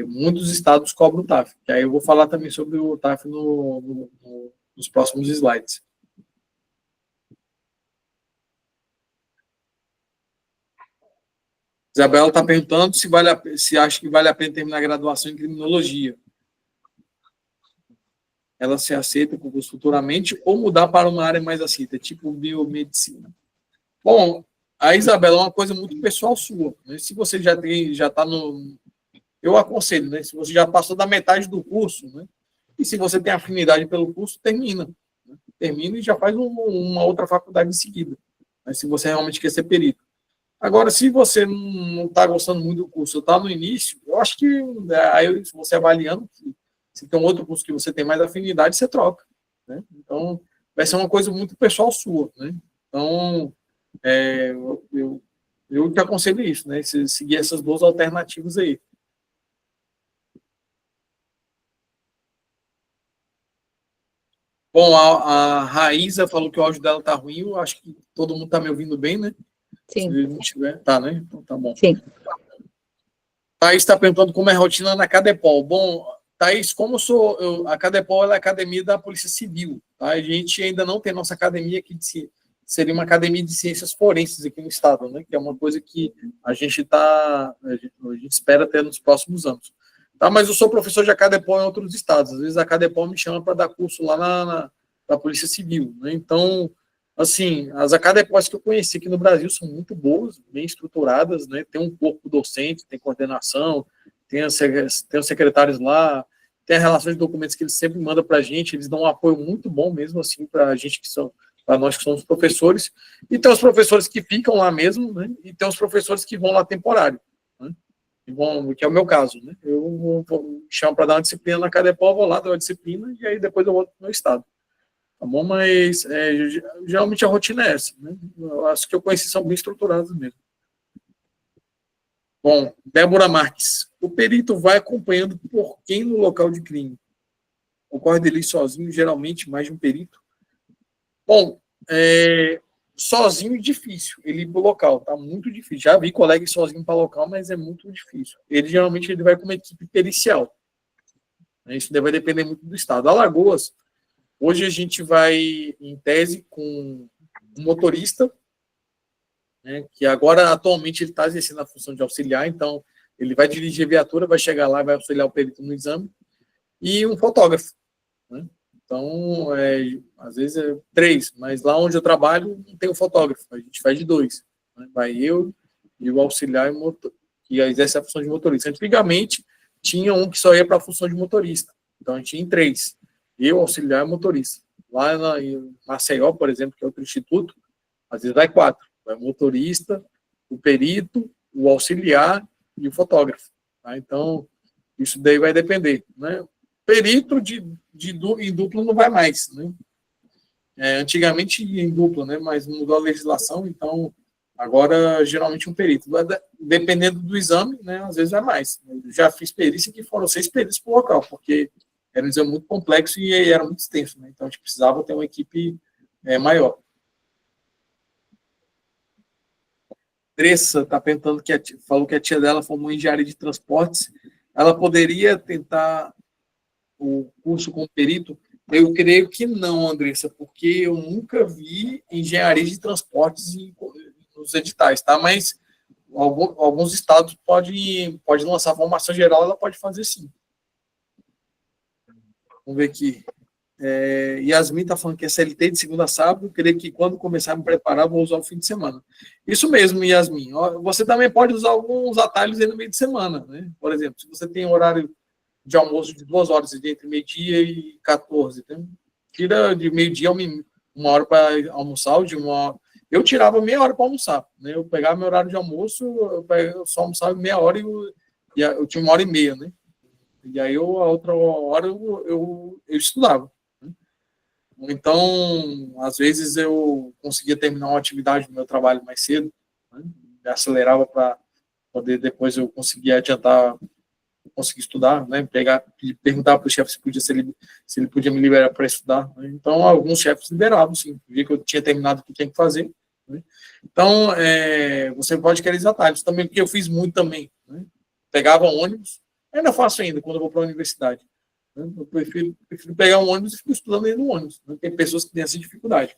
Speaker 3: muitos estados cobram o TAF. Que aí eu vou falar também sobre o TAF nos próximos slides. Isabela está perguntando se acha que vale a pena terminar a graduação em criminologia. Ela se aceita com concurso futuramente ou mudar para uma área mais aceita, tipo biomedicina. Bom, a Isabela é uma coisa muito pessoal sua. Né? Se você já está no... Eu aconselho, né? Se você já passou da metade do curso, né? E se você tem afinidade pelo curso, termina. Né? Termina e já faz uma outra faculdade em seguida. Né? Se você realmente quer ser perito. Agora, se você não está gostando muito do curso, está no início, eu acho que aí você avaliando, se tem um outro curso que você tem mais afinidade, você troca. Né? Então, vai ser uma coisa muito pessoal sua. Né? Então, eu te aconselho isso, né? Você seguir essas duas alternativas aí. Bom, a Raíza falou que o áudio dela está ruim, eu acho que todo mundo está me ouvindo bem, né?
Speaker 4: Sim.
Speaker 3: Se não tiver, tá, né? Então tá bom.
Speaker 4: Sim.
Speaker 3: Thaís está perguntando como é a rotina na Cadepol. Bom, Thaís, a Cadepol é a academia da Polícia Civil. Tá? A gente ainda não tem nossa academia aqui seria uma academia de ciências forenses aqui no estado, né? Que é uma coisa que a gente espera ter nos próximos anos. Tá? Mas eu sou professor de Cadepol em outros estados. Às vezes a Cadepol me chama para dar curso lá na Polícia Civil. Né? Então, assim, as Acadepols que eu conheci aqui no Brasil são muito boas, bem estruturadas, né? Tem um corpo docente, tem coordenação, tem os secretários lá, tem a relação de documentos que eles sempre mandam para a gente, eles dão um apoio muito bom mesmo, assim, para a gente para nós que somos professores, e tem os professores que ficam lá mesmo, né? E tem os professores que vão lá temporário, né? Que é o meu caso, né? Eu vou chamar para dar uma disciplina na Cadepol, vou lá dar uma disciplina, e aí depois eu volto para o meu estado. Tá bom? Mas geralmente a rotina é essa, né? As que eu conheci são bem estruturadas mesmo. Bom, Débora Marques. O perito vai acompanhando por quem no local de crime? Ocorre dele sozinho, geralmente mais de um perito? Bom, sozinho difícil, ele ir para o local, tá muito difícil. Já vi colegas sozinho para o local, mas é muito difícil. Geralmente ele vai com uma equipe pericial. Isso vai depender muito do estado. Alagoas, hoje a gente vai, em tese, com um motorista, né, que agora, atualmente, ele está exercendo a função de auxiliar, então ele vai dirigir a viatura, vai chegar lá, vai auxiliar o perito no exame, e um fotógrafo. Né? Então, às vezes é 3, mas lá onde eu trabalho não tem um fotógrafo, a gente faz de 2. Né? Vai eu e o auxiliar que exerce a função de motorista. Antigamente, tinha um que só ia para a função de motorista, então a gente tinha em 3. Eu, auxiliar e motorista. Lá em Maceió, por exemplo, que é outro instituto, às vezes vai 4. Vai o motorista, o perito, o auxiliar e o fotógrafo. Tá? Então, isso daí vai depender. Né? Perito em dupla não vai mais. Né? Antigamente ia em dupla, né? Mas mudou a legislação, então agora geralmente um perito. Dependendo do exame, né? Às vezes vai mais. Eu já fiz perícia que foram 6 peritos por local, porque era um exame muito complexo e era muito extenso, né? Então a gente precisava ter uma equipe maior. Andressa está perguntando falou que a tia dela formou em engenharia de transportes. Ela poderia tentar o curso como perito? Eu creio que não, Andressa, porque eu nunca vi engenharia de transportes nos editais, tá? Mas alguns estados pode lançar formação geral, ela pode fazer sim. Vamos ver aqui. Yasmin está falando que é CLT de segunda a sábado, queria que quando começar a me preparar, vou usar o fim de semana. Isso mesmo, Yasmin. Você também pode usar alguns atalhos aí no meio de semana, né? Por exemplo, se você tem horário de almoço de 2 horas, entre meio-dia e 14, então, tira de meio-dia uma hora para almoçar, de uma hora. Eu tirava meia hora para almoçar, né? Eu pegava meu horário de almoço, eu só almoçava meia hora e eu tinha 1h30, né? E aí a outra hora eu estudava. Então, às vezes eu conseguia terminar uma atividade do meu trabalho mais cedo, né? Me acelerava para poder depois eu conseguir adiantar, conseguir estudar, né? Perguntar para o chefe se ele podia me liberar para estudar, né? Então, alguns chefes liberavam, sim, via que eu tinha terminado o que tinha que fazer, né? Então, você pode querer atalhos também, porque eu fiz muito também, né? Pegava ônibus, ainda faço ainda quando eu vou para a universidade. Eu prefiro pegar um ônibus e fico estudando dentro do ônibus. Tem pessoas que têm essa dificuldade.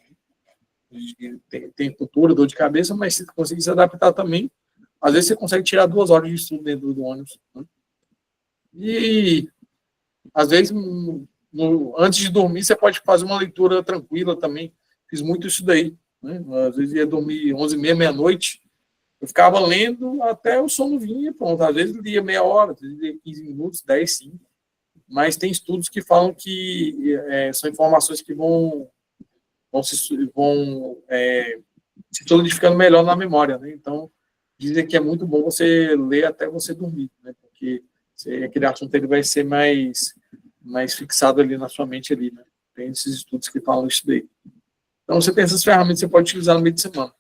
Speaker 3: Tem cultura, dor de cabeça, mas se conseguir se adaptar também, às vezes você consegue tirar 2 horas de estudo dentro do ônibus. Né? E, às vezes, antes de dormir, você pode fazer uma leitura tranquila também. Fiz muito isso daí. Né? Às vezes ia dormir 11h30, meia-noite. Eu ficava lendo até o sono vinha, pronto. Às vezes lia meia hora, às vezes lia 15 minutos, 10, 5. Mas tem estudos que falam que são informações que vão se solidificando melhor na memória, né? Então, dizem que é muito bom você ler até você dormir, né? Porque aquele assunto ele vai ser mais fixado ali na sua mente ali, né? Tem esses estudos que falam isso daí. Então, você tem essas ferramentas que você pode utilizar no meio de semana.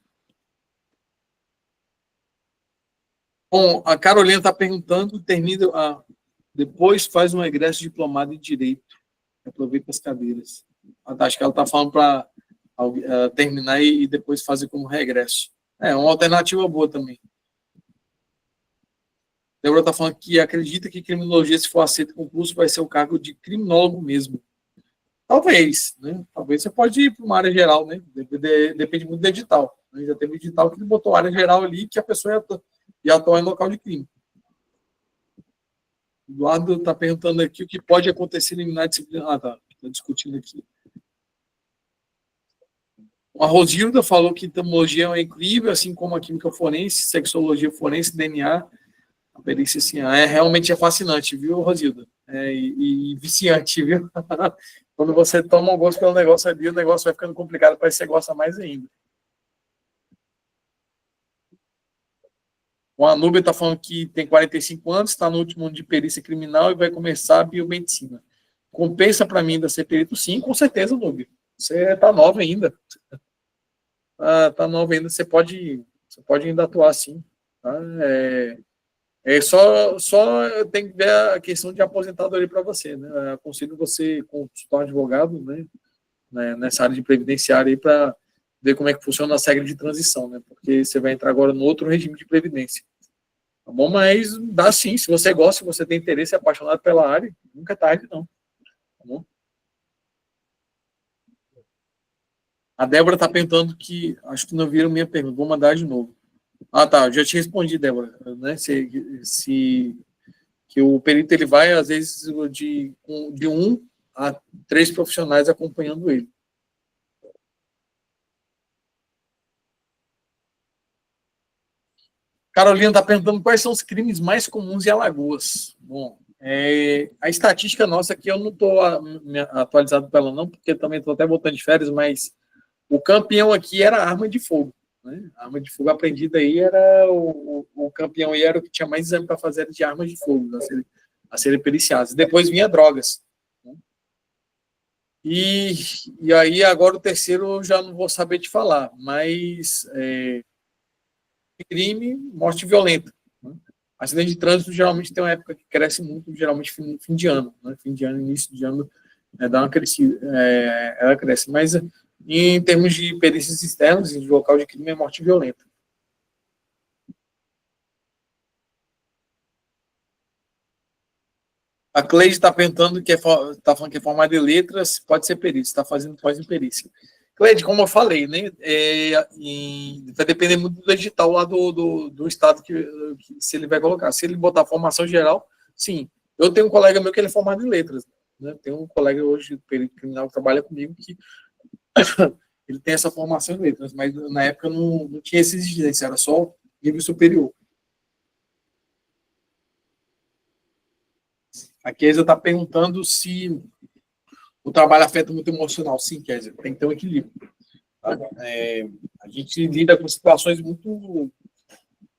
Speaker 3: Bom, a Carolina está perguntando, depois faz um egresso diplomado em Direito. Aproveita as cadeiras. Acho que ela está falando para terminar e depois fazer como regresso. É uma alternativa boa também. Débora está falando que acredita que criminologia, se for aceito concurso, vai ser o cargo de criminólogo mesmo. Talvez, né? Talvez você pode ir para uma área geral, né? Depende muito do edital. Né? Já teve edital que botou área geral ali que a pessoa ia atuar em local de crime. Eduardo está perguntando aqui o que pode acontecer em unidade disciplinar. Está discutindo aqui. A Rosilda falou que entomologia é incrível, assim como a química forense, sexologia forense, DNA, a perícia, assim, realmente é fascinante, viu, Rosilda? E viciante, viu? Quando você toma um gosto pelo negócio ali, o negócio vai ficando complicado, parece que você gosta mais ainda. O Anúbia está falando que tem 45 anos, está no último ano de perícia criminal e vai começar a biomedicina. Compensa para mim ainda ser perito? Sim, com certeza, Anúbia. Você está nova ainda. Está nova ainda, você pode ainda atuar, sim. Tá? Só tem que ver a questão de aposentadoria para você. Né? Aconselho você consultar um advogado, né, nessa área de previdenciária para ver como é que funciona a regra de transição, né? Porque você vai entrar agora no outro regime de previdência. Tá bom? Mas dá sim, se você gosta, se você tem interesse, é apaixonado pela área, nunca é tarde, não. Tá bom? A Débora está perguntando que, acho que não viram minha pergunta, vou mandar de novo. Tá, eu já te respondi, Débora, né? Que o perito ele vai, às vezes, de 1 a 3 profissionais acompanhando ele. Carolina está perguntando quais são os crimes mais comuns em Alagoas. Bom, a estatística nossa aqui, eu não estou atualizado para ela não, porque também estou até voltando de férias, mas o campeão aqui era a arma de fogo. Né? A arma de fogo aprendida aí era o campeão aí era o que tinha mais exame para fazer de armas de fogo, a serem periciadas. Depois vinha drogas. Né? E aí agora o terceiro eu já não vou saber te falar, mas crime, morte violenta. Né? Acidente de trânsito geralmente tem uma época que cresce muito, geralmente fim de ano. Né? Fim de ano, início de ano, dá uma crescida, ela cresce. Mas em termos de perícias externas, de local de crime, é morte violenta. A Cleide está perguntando está falando que é formada em letras, pode ser perícia, está fazendo pós-perícia. Cleide, como eu falei, né, vai depender muito do edital lá do estado que se ele vai colocar. Se ele botar formação geral, sim. Eu tenho um colega meu que ele é formado em letras. né? Tem um colega hoje do perito criminal que trabalha comigo que ele tem essa formação em letras, mas na época não tinha essa exigência, era só nível superior. A Kézia está perguntando se o trabalho afeta muito o emocional. Sim, Kézia, tem que ter um equilíbrio. Tá? A gente lida com situações muito...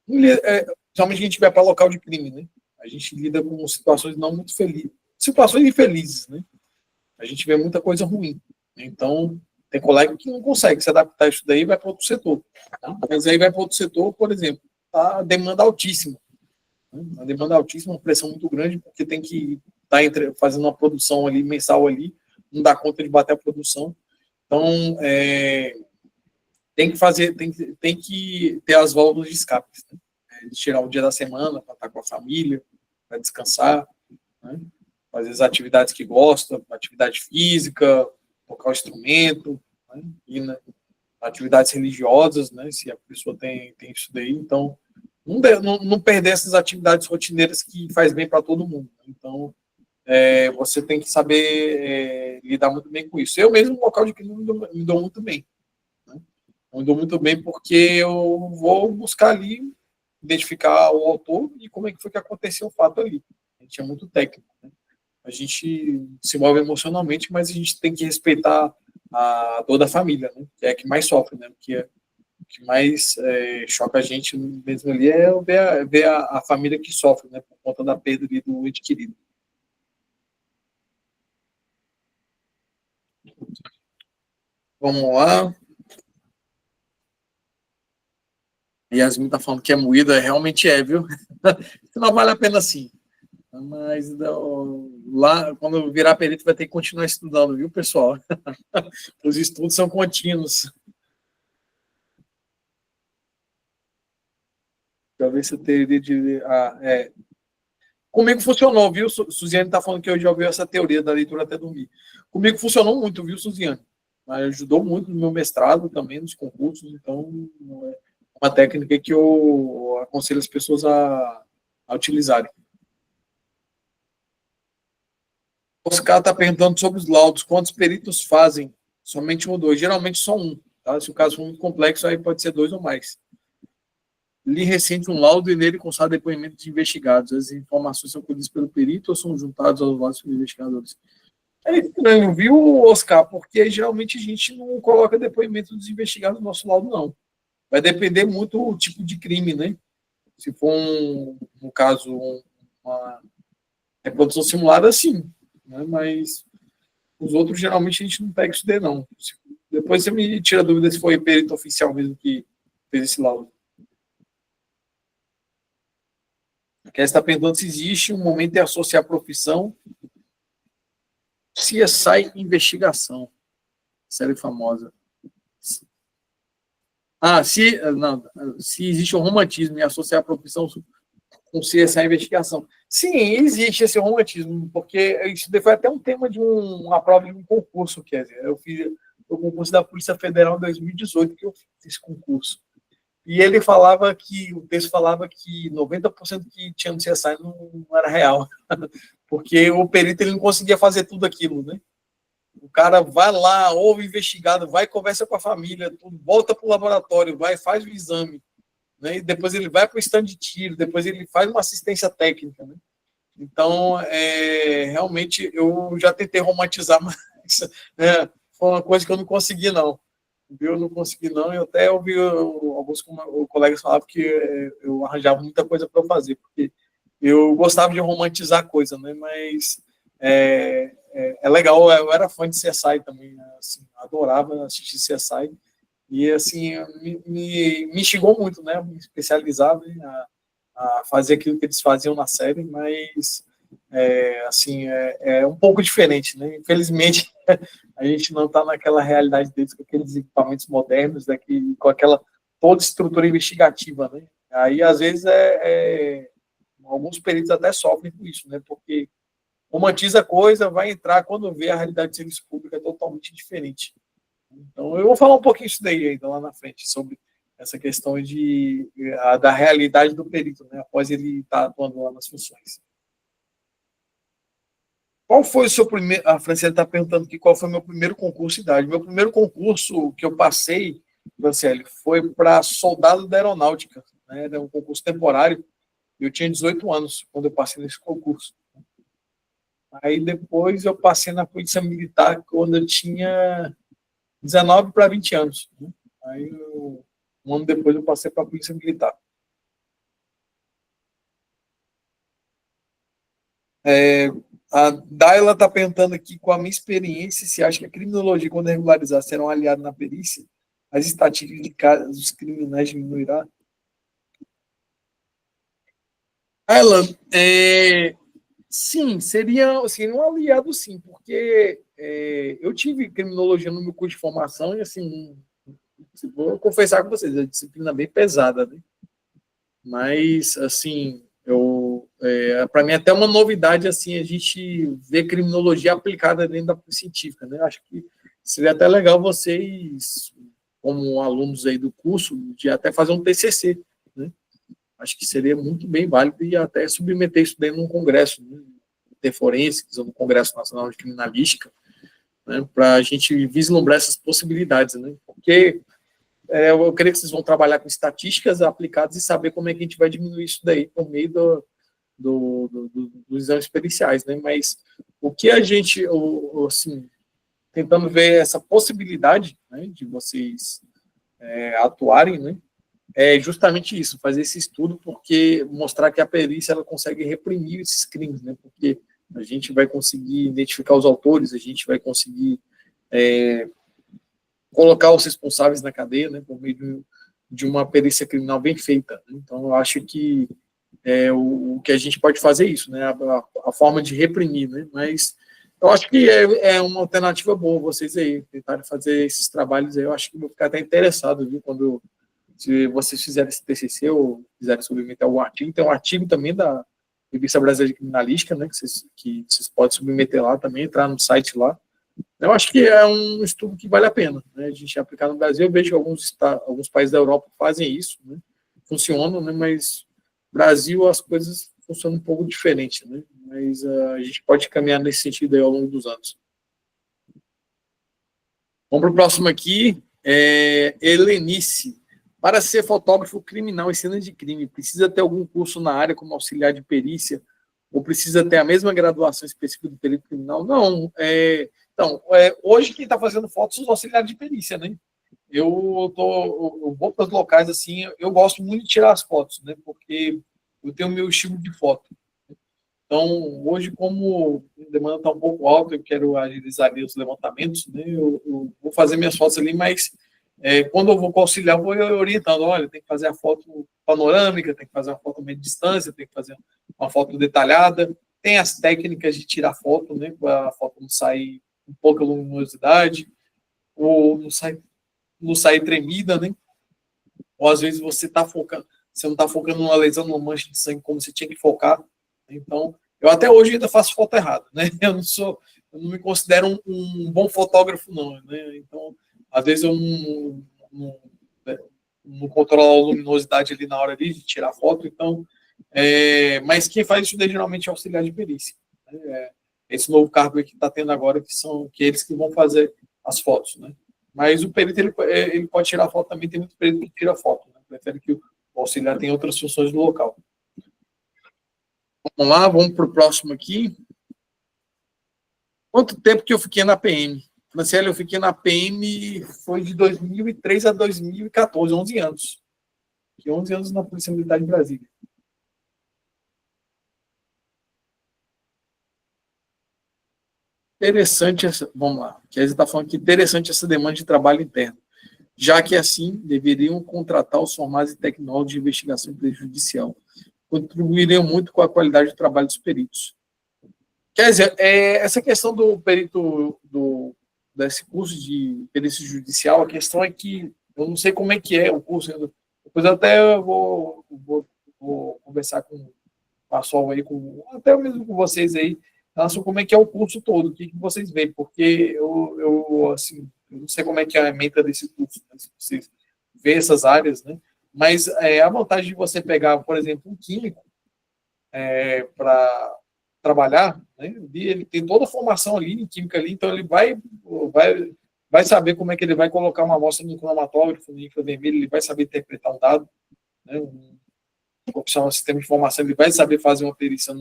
Speaker 3: Principalmente a gente vai para local de crime, né? A gente lida com situações não muito felizes. Situações infelizes, né? A gente vê muita coisa ruim. Então, tem colega que não consegue se adaptar a isso daí e vai para outro setor. Tá? Mas aí vai para outro setor, por exemplo, a demanda altíssima. A demanda altíssima, uma pressão muito grande, porque tem que estar fazendo uma produção ali, mensal ali, não dá conta de bater a produção. Então, tem que ter as válvulas de escape, né? Tirar o dia da semana para estar com a família, para descansar, né? Fazer as atividades que gosta, atividade física, tocar o instrumento, né? E, né, atividades religiosas, né? Se a pessoa tem isso daí, então não perder essas atividades rotineiras que faz bem para todo mundo. Então, você tem que saber lidar muito bem com isso. Eu mesmo, no local de crime, me dou muito bem. Né? Me dou muito bem porque eu vou buscar ali, identificar o autor e como é que foi que aconteceu o fato ali. A gente é muito técnico. Né? A gente se move emocionalmente, mas a gente tem que respeitar a dor da família, né? Que é a que mais sofre, né? Porque o que mais choca a gente mesmo ali é ver a família que sofre, né? Por conta da perda ali do ente querido. Vamos lá. Yasmin está falando que é moída, realmente viu? Não vale a pena sim. Mas lá, quando virar perito, vai ter que continuar estudando, viu, pessoal? Os estudos são contínuos. Deixa eu ver se eu teria de... Comigo funcionou, viu? Suziane está falando que eu já ouvi essa teoria da leitura até dormir. Comigo funcionou muito, viu, Suziane? Ajudou muito no meu mestrado também, nos concursos, então é uma técnica que eu aconselho as pessoas a utilizarem. Oscar está perguntando sobre os laudos. Quantos peritos fazem? Somente um ou dois. Geralmente só um. Tá? Se o caso for muito complexo, aí pode ser 2 ou mais. Li recente um laudo e nele constar depoimento de investigados. As informações são colhidas pelo perito ou são juntadas aos laudos dos investigadores? É estranho, viu, Oscar? Porque geralmente a gente não coloca depoimento dos investigados no nosso laudo, não. Vai depender muito do tipo de crime, né? Se for, no caso, uma reprodução simulada, sim. Né? Mas os outros, geralmente, a gente não pega isso daí, não. Depois você me tira a dúvida se foi perito oficial mesmo que fez esse laudo. Quer estar perguntando se existe um momento de associar a profissão CSI Investigação. Série famosa. Se existe um romantismo em associar a profissão com CSI Investigação. Sim, existe esse romantismo, porque isso foi até um tema de uma prova de um concurso, quer dizer, eu fiz o concurso da Polícia Federal em 2018, que eu fiz esse concurso. E o texto falava que 90% que tinha no CSI não era real, porque o perito ele não conseguia fazer tudo aquilo, né? O cara vai lá, ouve o investigado, vai conversa com a família, volta para o laboratório, faz o exame, né? E depois ele vai para o stand de tiro, depois ele faz uma assistência técnica, né? Então, realmente, eu já tentei romantizar, mas foi uma coisa que eu não consegui, não. Eu não consegui, não. Eu até ouvi alguns colegas falar que eu arranjava muita coisa para fazer, porque eu gostava de romantizar a coisa, né? Mas é legal, eu era fã de CSI também, assim, adorava assistir CSI, e assim, me instigou muito, né? Me especializar, né? A fazer aquilo que eles faziam na série, mas assim, é um pouco diferente, né? Infelizmente, a gente não está naquela realidade deles com aqueles equipamentos modernos, com aquela toda estrutura investigativa, né? Aí, às vezes, alguns peritos até sofrem com isso, né? Porque romantiza a coisa, vai entrar, quando vê a realidade de serviço público é totalmente diferente. Então, eu vou falar um pouquinho isso daí ainda lá na frente, sobre essa questão da realidade do perito, né? Após ele estar atuando lá nas funções. Qual foi o seu primeiro... A Franciele está perguntando aqui qual foi o meu primeiro concurso de idade. Meu primeiro concurso que eu passei, Franciele, foi para soldado da aeronáutica, né? Era um concurso temporário. Eu tinha 18 anos quando eu passei nesse concurso. Aí depois eu passei na Polícia Militar quando eu tinha 19 para 20 anos. Né? Aí, um ano depois, eu passei para a Polícia Militar. A Daila está perguntando aqui, com a minha experiência, se acha que a criminologia, quando regularizar, será um aliado na perícia? As estatísticas de casos criminais diminuirá? Daila, sim, seria um aliado, sim, porque eu tive criminologia no meu curso de formação e, assim, vou confessar com vocês, é uma disciplina bem pesada, né? Mas, assim, para mim é até uma novidade, assim, a gente ver criminologia aplicada dentro da polícia científica, né? Acho que seria até legal vocês, como alunos aí do curso, de até fazer um TCC, né? Acho que seria muito bem válido e até submeter isso dentro de um congresso, né? De forenses, ou no Congresso Nacional de Criminalística, né? Para a gente vislumbrar essas possibilidades, né? Porque eu creio que vocês vão trabalhar com estatísticas aplicadas e saber como é que a gente vai diminuir isso daí por meio dos exames periciais, né? Mas o que a gente, assim, tentando ver essa possibilidade, né, de vocês atuarem, né, é justamente isso, fazer esse estudo, porque mostrar que a perícia ela consegue reprimir esses crimes, né? Porque a gente vai conseguir identificar os autores, a gente vai conseguir colocar os responsáveis na cadeia, né, por meio de uma perícia criminal bem feita. Então, eu acho que o que a gente pode fazer é isso, né, a forma de reprimir, né, mas eu acho que é uma alternativa boa vocês aí tentarem fazer esses trabalhos aí. Eu acho que vou ficar até interessado, viu, se vocês fizerem esse TCC ou quiserem submeter algum artigo. Tem um artigo também da Revista Brasileira de Criminalística, né, que vocês podem submeter lá também, entrar no site lá. Eu acho que é um estudo que vale a pena, né, a gente aplicar no Brasil. Eu vejo que alguns países da Europa fazem isso, né, funcionam, né, mas no Brasil as coisas funcionam um pouco diferente, né, mas a gente pode caminhar nesse sentido aí ao longo dos anos. Vamos para o próximo aqui, Helenice. Para ser fotógrafo criminal em cena de crime, precisa ter algum curso na área como auxiliar de perícia ou precisa ter a mesma graduação específica do perito criminal? Não, então, hoje quem está fazendo fotos são os auxiliares de perícia, né? Eu vou para os locais, assim, eu gosto muito de tirar as fotos, né? Porque eu tenho o meu estilo de foto. Então, hoje, como a demanda está um pouco alta, eu quero agilizar ali os levantamentos, né? Eu vou fazer minhas fotos ali, mas quando eu vou auxiliar, eu vou orientando, olha, tem que fazer a foto panorâmica, tem que fazer uma foto meio de distância, tem que fazer uma foto detalhada, tem as técnicas de tirar foto, né? Para a foto não sair com pouca luminosidade, ou não sair tremida, né? Ou às vezes você não está focando numa lesão, numa mancha de sangue como você tinha que focar. Então, eu até hoje ainda faço foto errada, né? Eu não me considero um bom fotógrafo, não, né? Então, às vezes eu não controlo a luminosidade ali na hora de tirar foto, então, mas quem faz isso geralmente é auxiliar de perícia. Né? Esse novo cargo que está tendo agora, que eles que vão fazer as fotos, né? Mas o perito, ele pode tirar foto também, tem muito perito que tira foto, né? Prefere que o auxiliar tenha outras funções no local. Vamos lá, vamos para o próximo aqui. Quanto tempo que eu fiquei na PM? Franciele, eu fiquei na PM, foi de 2003 a 2014, 11 anos. Fiquei 11 anos na Polícia Militar de Brasília. Interessante vamos lá, que a gente está falando que interessante essa demanda de trabalho interno, já que assim deveriam contratar os formados em tecnólogos de investigação prejudicial. Contribuiriam muito com a qualidade do trabalho dos peritos. Quer dizer, essa questão do perito, desse curso de perícia judicial, a questão é que eu não sei como é que é o curso. Depois até eu vou conversar com o pessoal aí, até mesmo com vocês aí, relação como é que é o curso todo, o que vocês veem, porque assim, eu não sei como é que é a meta desse curso, né, se vocês veem essas áreas, né? Mas a vantagem de você pegar, por exemplo, um químico para trabalhar, né? Ele tem toda a formação ali em química ali, então ele vai saber como é que ele vai colocar uma amostra no cromatógrafo, no infravermelho, ele vai saber interpretar um dado, né? Um profissional de sistema de informação, ele vai saber fazer uma perícia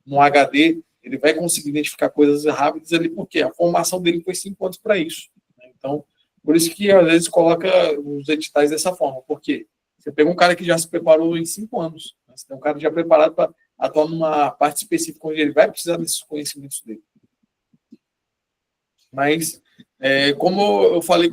Speaker 3: no HD, ele vai conseguir identificar coisas rápidas ali, porque a formação dele foi 5 anos para isso, né? Então, por isso que às vezes coloca os editais dessa forma, porque você pega um cara que já se preparou em 5 anos, né? Você tem um cara já preparado para atuar numa parte específica onde ele vai precisar desses conhecimentos dele. Mas, como eu falei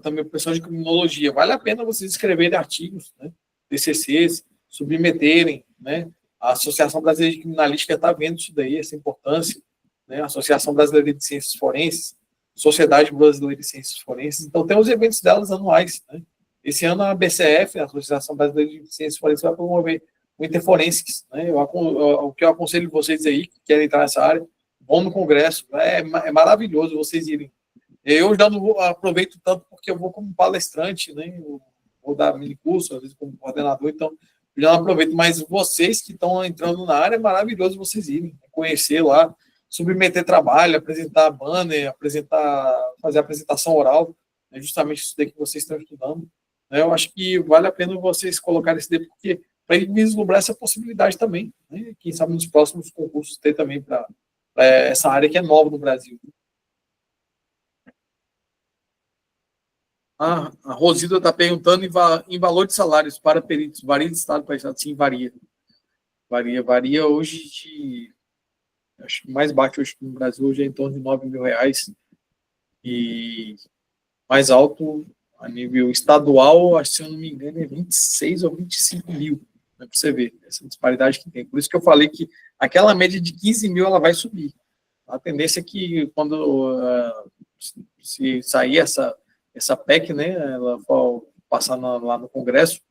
Speaker 3: também com o pessoal de criminologia, vale a pena vocês escreverem artigos, né, TCCs, submeterem, né? A Associação Brasileira de Criminalística está vendo isso daí, essa importância, né? A Associação Brasileira de Ciências Forenses, Sociedade Brasileira de Ciências Forenses, então tem os eventos delas anuais, né? Esse ano a BCF, a Associação Brasileira de Ciências Forenses, vai promover o Interforensics, né? O que eu aconselho vocês aí que querem entrar nessa área, vão no congresso, é maravilhoso vocês irem. Eu já não aproveito tanto porque eu vou como palestrante, né? Eu vou dar mini curso, às vezes como coordenador, então eu já não aproveito, mas vocês que estão entrando na área, é maravilhoso vocês irem, conhecer lá, submeter trabalho, apresentar banner, fazer apresentação oral, é justamente isso daí que vocês estão estudando. Eu acho que vale a pena vocês colocarem isso daí, porque para ele vislumbrar essa possibilidade também, né? Quem sabe nos próximos concursos ter também para essa área que é nova no Brasil. A Rosilda está perguntando em valor de salários para peritos. Varia de estado para estado? Sim, varia. Varia hoje acho que mais baixo hoje no Brasil, hoje é em torno de R$9.000. E mais alto, a nível estadual, acho que, se eu não me engano, é 26 ou 25 mil. Para você ver essa disparidade que tem. Por isso que eu falei que aquela média de 15 mil ela vai subir. A tendência é que quando se sair essa PEC, né, ela for passar lá no Congresso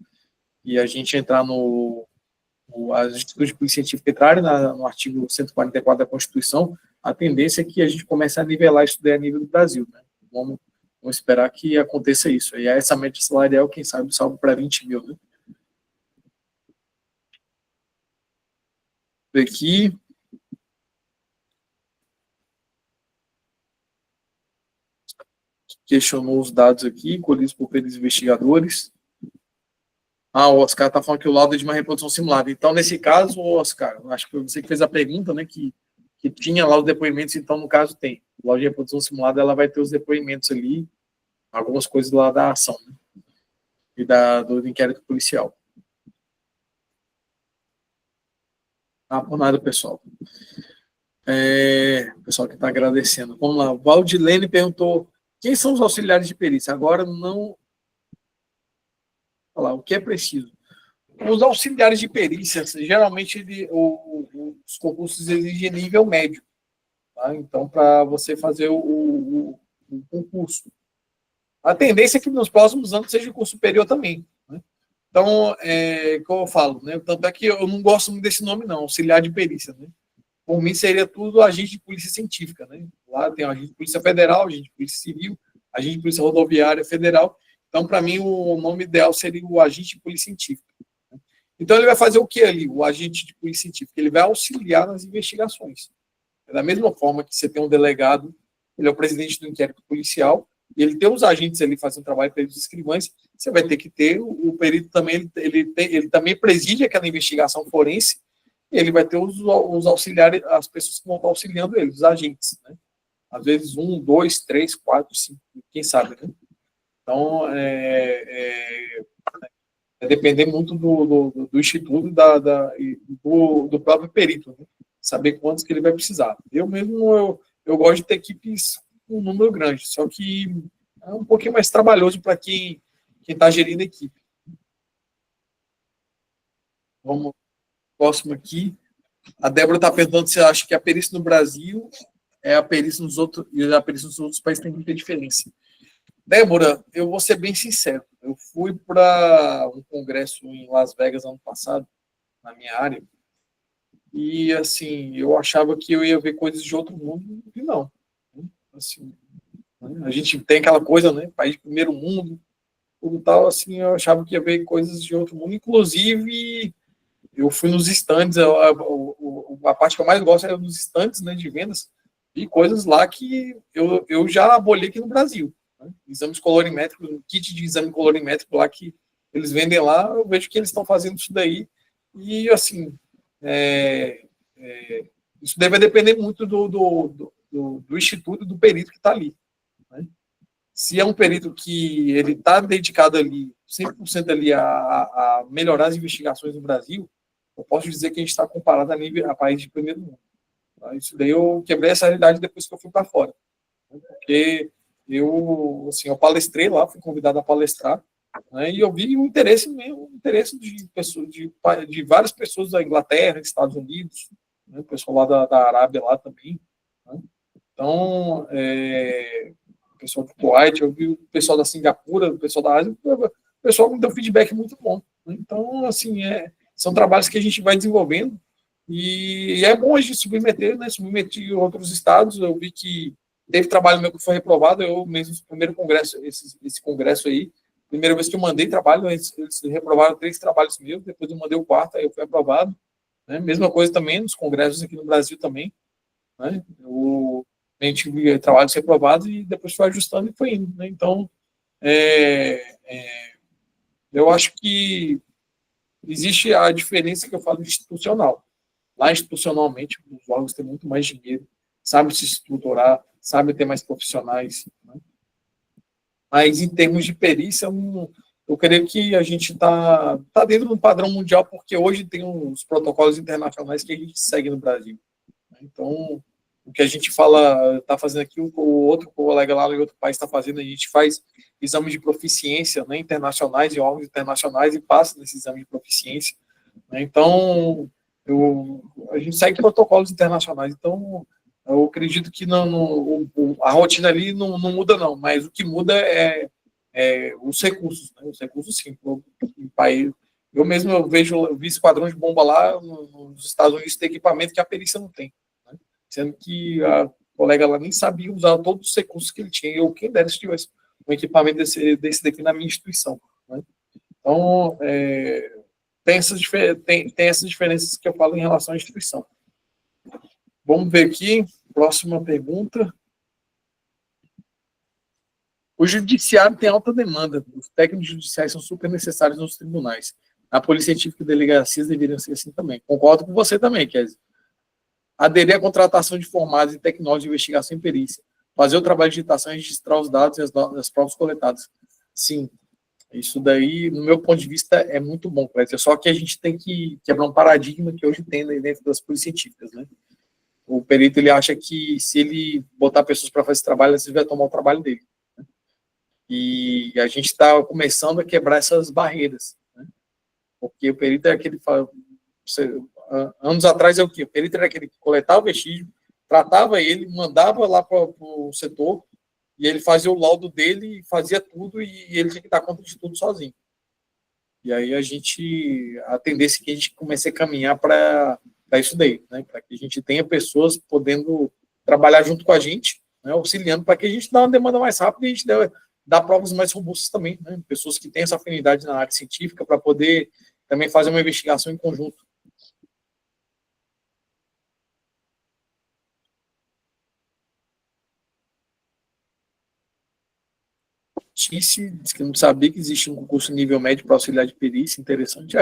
Speaker 3: e a gente entrar as instituições de polícia científica entrarem no artigo 144 da Constituição, a tendência é que a gente comece a nivelar isso daí a nível do Brasil, né? Vamos esperar que aconteça isso. E essa média salarial, quem sabe, salve para 20 mil, né? Aqui. Questionou os dados aqui, colhidos por pelos investigadores. O Oscar está falando que o laudo é de uma reprodução simulada. Então, nesse caso, Oscar, acho que foi você que fez a pergunta, né, que tinha lá os depoimentos, então, no caso, tem. O laudo de reprodução simulada, ela vai ter os depoimentos ali, algumas coisas lá da ação, né, e do inquérito policial. Por nada, pessoal. O pessoal que está agradecendo. Vamos lá. Valdilene perguntou: quem são os auxiliares de perícia? Agora não. Olha lá, o que é preciso? Os auxiliares de perícia, geralmente, os concursos exigem nível médio. Tá? Então, para você fazer o concurso. A tendência é que nos próximos anos seja o curso superior também. Né? Então, como eu falo, né? Tanto é que eu não gosto muito desse nome, não, auxiliar de perícia. Né? Por mim, seria tudo agente de polícia científica. Né? Lá tem o agente de polícia federal, agente de polícia civil, agente de polícia rodoviária federal. Então, para mim, o nome ideal seria o agente de polícia científica. Então, ele vai fazer o que ali, o agente de polícia científica? Ele vai auxiliar nas investigações. Da mesma forma que você tem um delegado, ele é o presidente do inquérito policial, e ele tem os agentes ali fazendo trabalho para os escrivães, você vai ter que ter o perito também, ele também preside aquela investigação forense, e ele vai ter os auxiliares, as pessoas que vão estar auxiliando ele, os agentes, né? Às vezes 1, 2, 3, 4, 5, quem sabe, né? Então, vai depender muito do instituto do próprio perito, né? Saber quantos que ele vai precisar. Eu mesmo, eu gosto de ter equipes com um número grande, só que é um pouquinho mais trabalhoso para quem está gerindo a equipe. Vamos próximo aqui. A Débora está perguntando se acha que a perícia no Brasil é a perícia nos outros, e a perícia nos outros países tem muita diferença. Débora, eu vou ser bem sincero. Eu fui para um congresso em Las Vegas ano passado, na minha área, e, assim, eu achava que eu ia ver coisas de outro mundo, e não. Assim, a gente tem aquela coisa, né, país de primeiro mundo, tudo tal, assim, eu achava que ia ver coisas de outro mundo, inclusive eu fui nos stands, a parte que eu mais gosto é nos stands, né, de vendas, e coisas lá que eu já abolei aqui no Brasil. Né? Exames colorimétricos, um kit de exame colorimétrico lá que eles vendem lá, eu vejo que eles estão fazendo isso daí, e assim, isso deve depender muito do instituto, do perito que está ali. Né? Se é um perito que ele está dedicado ali, 100% ali a melhorar as investigações no Brasil, eu posso dizer que a gente está comparado a país de primeiro mundo. Tá? Isso daí eu quebrei essa realidade depois que eu fui para fora. Né? Porque eu palestrei lá, fui convidado a palestrar, né? E eu vi um interesse de pessoas, de várias pessoas da Inglaterra, Estados Unidos, né? O pessoal lá da Arábia lá também. Né? Então, o pessoal do Kuwait, eu vi o pessoal da Singapura, o pessoal da Ásia, o pessoal me deu feedback muito bom. Né? Então, assim, são trabalhos que a gente vai desenvolvendo e é bom a gente submeter, né? Submeter outros estados. Eu vi que teve trabalho meu que foi reprovado, eu mesmo, no primeiro congresso, esse congresso aí, primeira vez que eu mandei trabalho, eles reprovaram 3 trabalhos meus, depois eu mandei o 4º, aí eu fui aprovado. Né? Mesma coisa também nos congressos aqui no Brasil também. Né? A gente tive trabalhos reprovados e depois foi ajustando e foi indo. Né? Então, eu acho que existe a diferença que eu falo de institucional. Lá, institucionalmente, os órgãos têm muito mais dinheiro, sabem se estruturar, sabem ter mais profissionais. Né? Mas, em termos de perícia, eu creio que a gente está dentro do padrão mundial, porque hoje tem os protocolos internacionais que a gente segue no Brasil. Então, o que a gente fala, está fazendo aqui, o outro colega lá em outro país está fazendo, a gente faz exames de proficiência, né, internacionais, em órgãos internacionais, e passa nesse exame de proficiência. Né? Então, a gente segue protocolos internacionais. Então, eu acredito que a rotina ali não muda, não, mas o que muda é os recursos. Né? Os recursos, sim. Eu mesmo eu vi esquadrão de bomba lá nos Estados Unidos, tem equipamento que a perícia não tem. Né? Sendo que a colega lá nem sabia usar todos os recursos que ele tinha. Eu, quem dera se tivesse um equipamento desse daqui na minha instituição. Né? Então, tem essas diferenças que eu falo em relação à instituição. Vamos ver aqui, próxima pergunta. O judiciário tem alta demanda. Os técnicos judiciais são super necessários nos tribunais. A polícia científica e delegacias deveriam ser assim também. Concordo com você também, Kézia. Aderir à contratação de formados em tecnólogos de investigação e perícia. Fazer o trabalho de digitação e registrar os dados e as provas coletadas. Sim, isso daí, no meu ponto de vista, é muito bom, Kézia. Só que a gente tem que quebrar um paradigma que hoje tem dentro das polícias científicas, né? O perito, ele acha que se ele botar pessoas para fazer esse trabalho, ele vai tomar o trabalho dele. Né? E a gente está começando a quebrar essas barreiras. Né? Porque o perito é aquele... Anos atrás é o quê? O perito era aquele que coletava o vestígio, tratava ele, mandava lá para o setor, e ele fazia o laudo dele, fazia tudo, e ele tinha que dar conta de tudo sozinho. E aí a tendência é que a gente comece a caminhar para isso daí, né? Para que a gente tenha pessoas podendo trabalhar junto com a gente, né? Auxiliando para que a gente dê uma demanda mais rápida e a gente dá provas mais robustas também, né? Pessoas que têm essa afinidade na área científica para poder também fazer uma investigação em conjunto. Diz que não sabia que existia um concurso nível médio para auxiliar de perícia, interessante.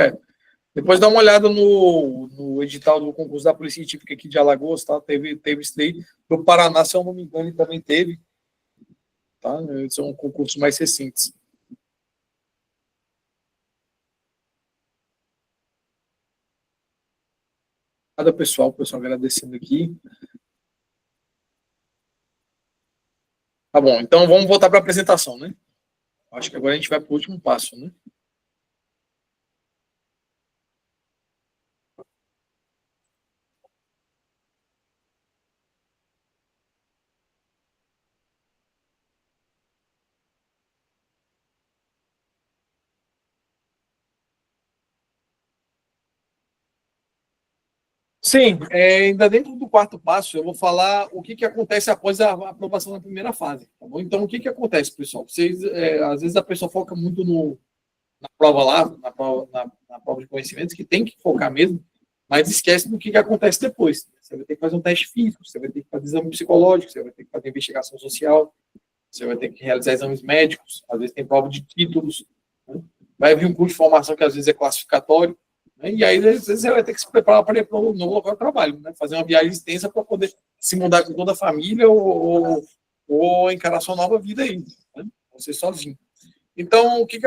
Speaker 3: Depois dá uma olhada no edital do concurso da Polícia Científica aqui de Alagoas, tá? Teve isso daí. No Paraná, se eu não me engano, ele também teve. Tá? São concursos mais recentes. Obrigado, pessoal agradecendo aqui. Tá bom, então vamos voltar para a apresentação, né? Acho que agora a gente vai para o último passo, né? Sim, ainda dentro do 4º passo, eu vou falar o que acontece após a aprovação da primeira fase. Tá bom? Então, o que acontece, pessoal? Vocês, às vezes a pessoa foca muito na prova lá, na prova de conhecimentos, que tem que focar mesmo, mas esquece do que acontece depois. Você vai ter que fazer um teste físico, você vai ter que fazer exame psicológico, você vai ter que fazer investigação social, você vai ter que realizar exames médicos, às vezes tem prova de títulos, né? Vai vir um curso de formação que às vezes é classificatório, né? E aí às vezes você vai ter que se preparar para ir para um novo local de trabalho, né? Fazer uma viagem extensa para poder se mudar com toda a família ou encarar sua nova vida aí, né? Você sozinho. Então, o que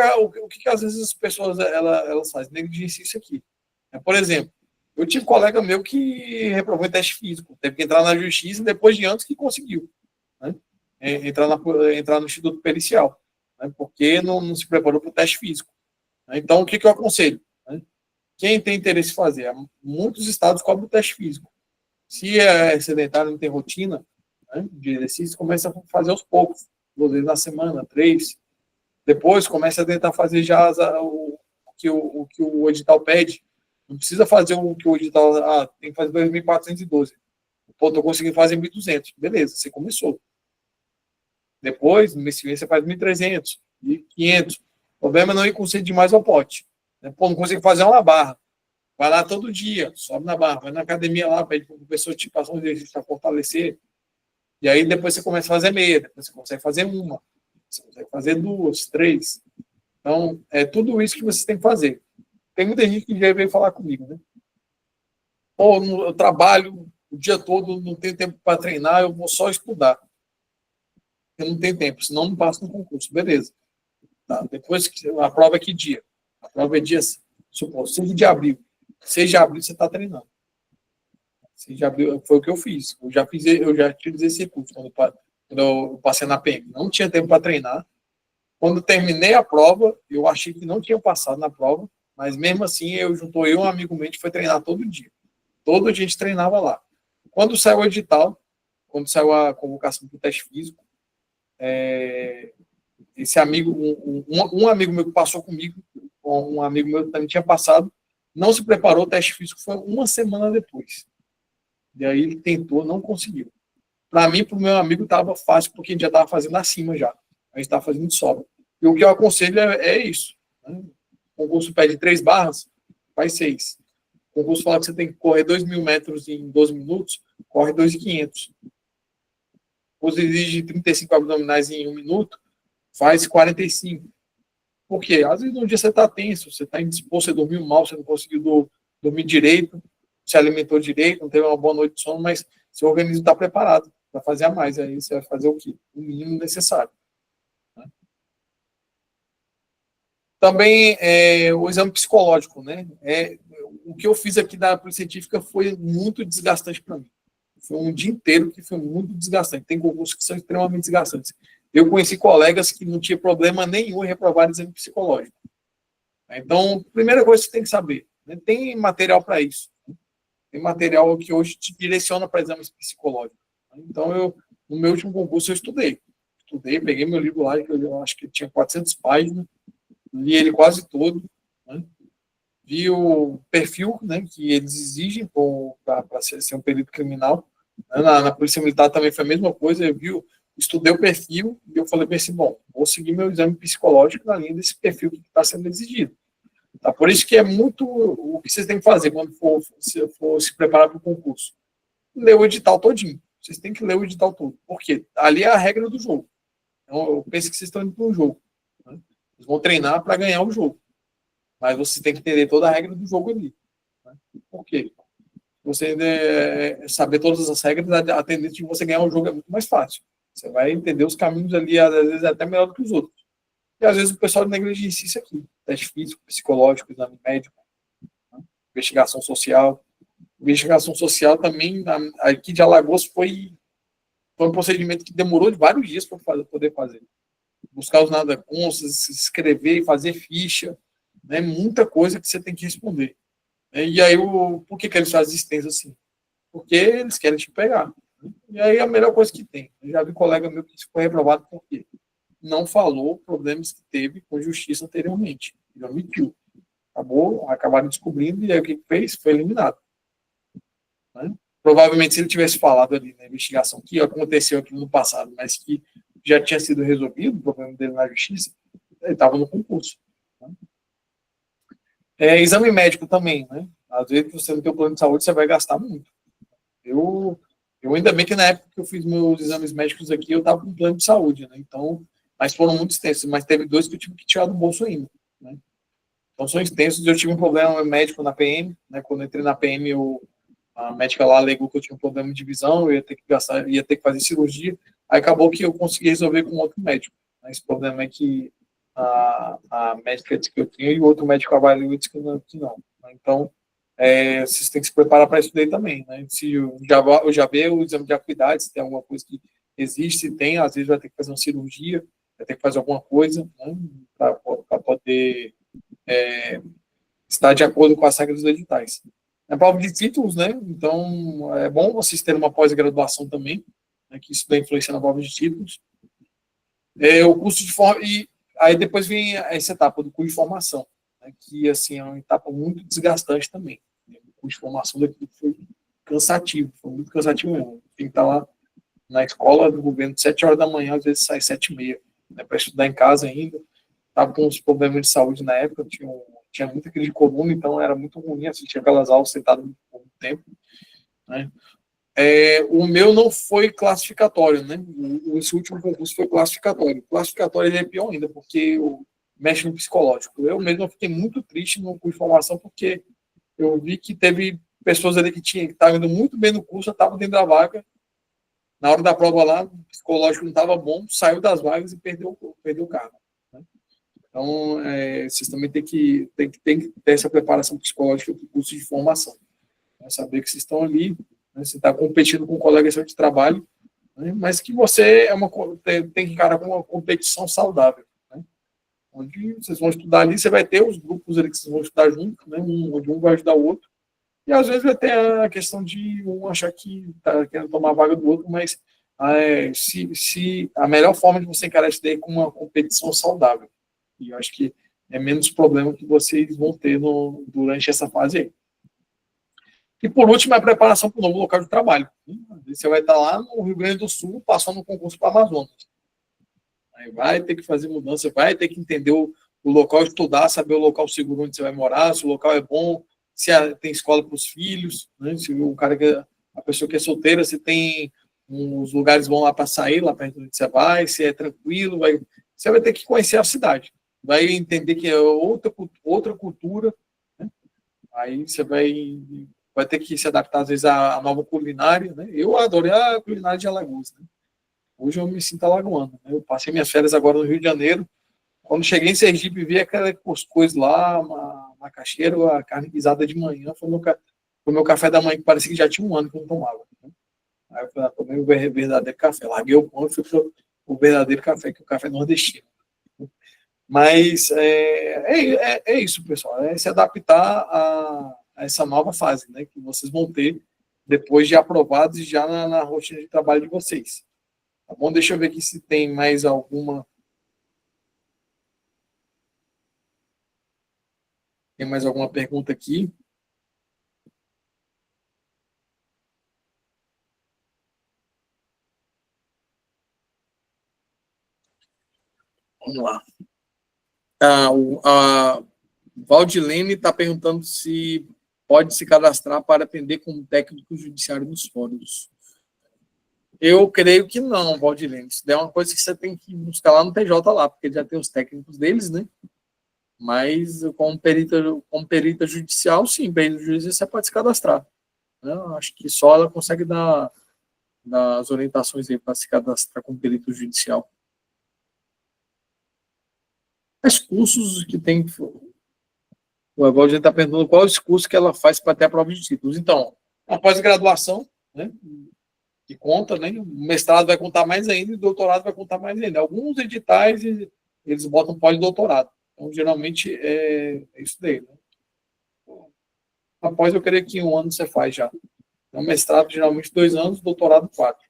Speaker 3: às vezes as pessoas elas fazem? Negligenciam isso aqui. Por exemplo, eu tive um colega meu que reprovou em teste físico, teve que entrar na justiça depois de anos que conseguiu, né? Entrar no Instituto Pericial, né? Porque não se preparou para o teste físico. Então, o que eu aconselho? Né? Quem tem interesse em fazer? Muitos estados cobram o teste físico. Se é sedentário, não tem rotina, né, de exercício, começa a fazer aos poucos, 2 vezes na semana, 3. Depois começa a tentar fazer já o que o edital pede. Não precisa fazer o que o edital... tem que fazer 2.412. Pô, estou conseguindo fazer 1.200. Beleza, você começou. Depois, no mês seguinte, você faz 1.300, 1.500. O problema é não ir com sede demais ao pote. Pô, não consigo fazer uma barra. Vai lá todo dia, sobe na barra, vai na academia lá, pede para o professor te passar um exercício para fortalecer. E aí depois você começa a fazer meia, depois você consegue fazer uma, você consegue fazer 2, 3. Então, é tudo isso que você tem que fazer. Tem muita gente que já veio falar comigo, né? Pô, eu trabalho o dia todo, não tenho tempo para treinar, eu vou só estudar. Eu não tenho tempo, senão não passo no concurso. Beleza. Tá, depois, a prova é que dia? A prova é dia, supor, 5 de abril. 6 de abril você está treinando. 6 de abril foi o que eu fiz. Eu já fiz esse curso quando eu passei na PM. Não tinha tempo para treinar. Quando terminei a prova, eu achei que não tinha passado na prova, mas mesmo assim, juntou eu e um amigo meu, a gente foi treinar todo dia. Todo dia a gente treinava lá. Quando saiu o edital, quando saiu a convocação para o teste físico, esse amigo, um amigo meu que passou comigo, um amigo meu que também tinha passado, não se preparou, o teste físico foi 1 semana depois. E aí ele tentou, não conseguiu. Para mim, para o meu amigo, estava fácil, porque a gente já estava fazendo acima já. A gente estava fazendo de sobra. E o que eu aconselho é isso. Né? O concurso pede 3 barras, faz 6. O concurso fala que você tem que correr 2.000 metros em 12 minutos, corre 2.500. O concurso exige 35 abdominais em 1 minuto, faz 45. Por quê? Às vezes no dia você está tenso, você está indisposto, você dormiu mal, você não conseguiu dormir direito, se alimentou direito, não teve uma boa noite de sono, mas seu organismo está preparado para fazer a mais. Aí você vai fazer o quê? O mínimo necessário. Né? Também o exame psicológico, né? O que eu fiz aqui da Polícia Científica foi muito desgastante para mim. Foi um dia inteiro que foi muito desgastante. Tem concursos que são extremamente desgastantes. Eu conheci colegas que não tinham problema nenhum em reprovar exame psicológico. Então, primeira coisa que você tem que saber, né? Tem material para isso. Tem material que hoje te direciona para exames psicológicos. Então, no meu último concurso, eu estudei. Peguei meu livro lá, que eu acho que tinha 400 páginas, li ele quase todo, né? Vi o perfil, né, que eles exigem para ser um perito criminal. Na Polícia Militar também foi a mesma coisa, estudei o perfil e eu falei assim, bom, vou seguir meu exame psicológico na linha desse perfil que está sendo exigido. Tá? Por isso que é muito o que vocês têm que fazer quando for se preparar para o concurso. Ler o edital todinho. Vocês têm que ler o edital todo. Por quê? Ali é a regra do jogo. Então, eu penso que vocês estão indo para um jogo. Né? Eles vão treinar para ganhar o jogo. Mas você tem que entender toda a regra do jogo ali. Né? Por quê? Você saber todas as regras, a tendência de você ganhar o jogo é muito mais fácil. Você vai entender os caminhos ali, às vezes até melhor do que os outros. E às vezes o pessoal negligencia isso aqui. Teste físico, psicológico, exame médico, né? Investigação social. Investigação social também, aqui de Alagoas, foi um procedimento que demorou vários dias para poder fazer. Buscar os nada contas, escrever, fazer ficha, né? Muita coisa que você tem que responder. E aí, por que eles fazem extenso assim? Porque eles querem te pegar. E aí, a melhor coisa que tem. Eu já vi colega meu que foi reprovado por quê? Não falou problemas que teve com justiça anteriormente. Ele omitiu. Acabaram descobrindo, e aí o que fez? Foi eliminado. Né? Provavelmente, se ele tivesse falado ali na investigação que aconteceu aqui no passado, mas que já tinha sido resolvido o problema dele na justiça, ele estava no concurso. Né? Exame médico também, né? Às vezes, você não tem um plano de saúde, você vai gastar muito. Eu ainda bem que na época que eu fiz meus exames médicos aqui, eu estava com um plano de saúde, né? Então, mas foram muito extensos, mas teve 2 que eu tive que tirar do bolso ainda, né? Então, são extensos. Eu tive um problema médico na PM, né? Quando eu entrei na PM, a médica lá alegou que eu tinha um problema de visão, eu ia ter que gastar, ia ter que fazer cirurgia. Aí acabou que eu consegui resolver com outro médico. Esse problema é que a médica disse que eu tinha e o outro médico avaliou e disse que não. Então, vocês têm que se preparar para isso daí também, né? Se eu já vê o exame de acuidade, se tem alguma coisa que existe, se tem, às vezes vai ter que fazer uma cirurgia, vai ter que fazer alguma coisa, né? Para poder estar de acordo com as regras dos editais. É prova de títulos, né? Então, é bom vocês terem uma pós-graduação também, né? Que isso daí influencia na prova de títulos. O curso de forma e aí depois vem essa etapa do curso de formação, né? Que assim é uma etapa muito desgastante também. O curso de formação daqui foi cansativo, foi muito cansativo mesmo. Tem que estar lá na escola do governo de 7 horas da manhã, às vezes sai 7h30, né? Para estudar em casa ainda. Estava com uns problemas de saúde na época, tinha muita crise de coluna, então era muito ruim assistir aquelas aulas sentado por muito tempo, né? O meu não foi classificatório, né? Esse último concurso foi classificatório. O classificatório ele é pior ainda, porque mexe no psicológico. Eu mesmo fiquei muito triste no curso de formação, porque eu vi que teve pessoas ali que estavam indo muito bem no curso, estavam dentro da vaga. Na hora da prova lá, o psicológico não estava bom, saiu das vagas e perdeu o cargo. Né? Então, vocês também têm que ter essa preparação psicológica para o curso de formação. Saber que vocês estão ali, né, você está competindo com um colega seu de trabalho, né, mas que você tem que encarar com uma competição saudável. Né, onde vocês vão estudar ali, você vai ter os grupos ali que vocês vão estudar junto, né, onde um vai ajudar o outro, e às vezes vai ter a questão de um achar que está querendo tomar a vaga do outro, mas se a melhor forma de você encarar isso daí é com uma competição saudável. E eu acho que é menos problema que vocês vão ter durante essa fase aí. E, por último, a preparação para o novo local de trabalho. Você vai estar lá no Rio Grande do Sul, passando no concurso para o Amazonas. Aí vai ter que fazer mudança, vai ter que entender o local, estudar, saber o local seguro onde você vai morar, se o local é bom, se tem escola para os filhos, né? Se a pessoa que é solteira, se tem uns lugares bons lá para sair, lá perto onde você vai, se é tranquilo, você vai ter que conhecer a cidade. Vai entender que é outra cultura, né? Aí você vai ter que se adaptar, às vezes, à nova culinária, né? Eu adorei a culinária de Alagoas, né? Hoje eu me sinto alagoano, né? Eu passei minhas férias agora no Rio de Janeiro. Quando cheguei em Sergipe, vi aquela cuscuz lá, macaxeira, a carne guisada de manhã. Foi meu café da manhã, que parecia que já tinha um ano que eu não tomava. Né? Aí eu falei, tomei o verdadeiro café. Larguei o pão e fui para o verdadeiro café, que é o café nordestino. Mas é isso, pessoal. É se adaptar a essa nova fase, né, que vocês vão ter depois de aprovados e já na rotina de trabalho de vocês. Tá bom? Deixa eu ver aqui se tem mais alguma. Tem mais alguma pergunta aqui? Vamos lá. A Valdilene está perguntando se pode se cadastrar para atender como técnico judiciário nos fóruns. Eu creio que não, Valdilene. Isso é uma coisa que você tem que buscar lá no TJ, lá, porque já tem os técnicos deles, né? Mas como perita judicial, sim, perita judicial você pode se cadastrar. Né? Acho que só ela consegue dar as orientações aí para se cadastrar como perito judicial. Os cursos que tem. O Evaldo está perguntando qual os cursos que ela faz para ter a prova de títulos. Então, a pós-graduação, né, que conta, né, o mestrado vai contar mais ainda e o doutorado vai contar mais ainda. Alguns editais, eles botam pós-doutorado. Então, geralmente, é isso daí. Né? Após, eu creio que em 1 ano você faz já. Então, mestrado, geralmente, 2 anos, doutorado, 4.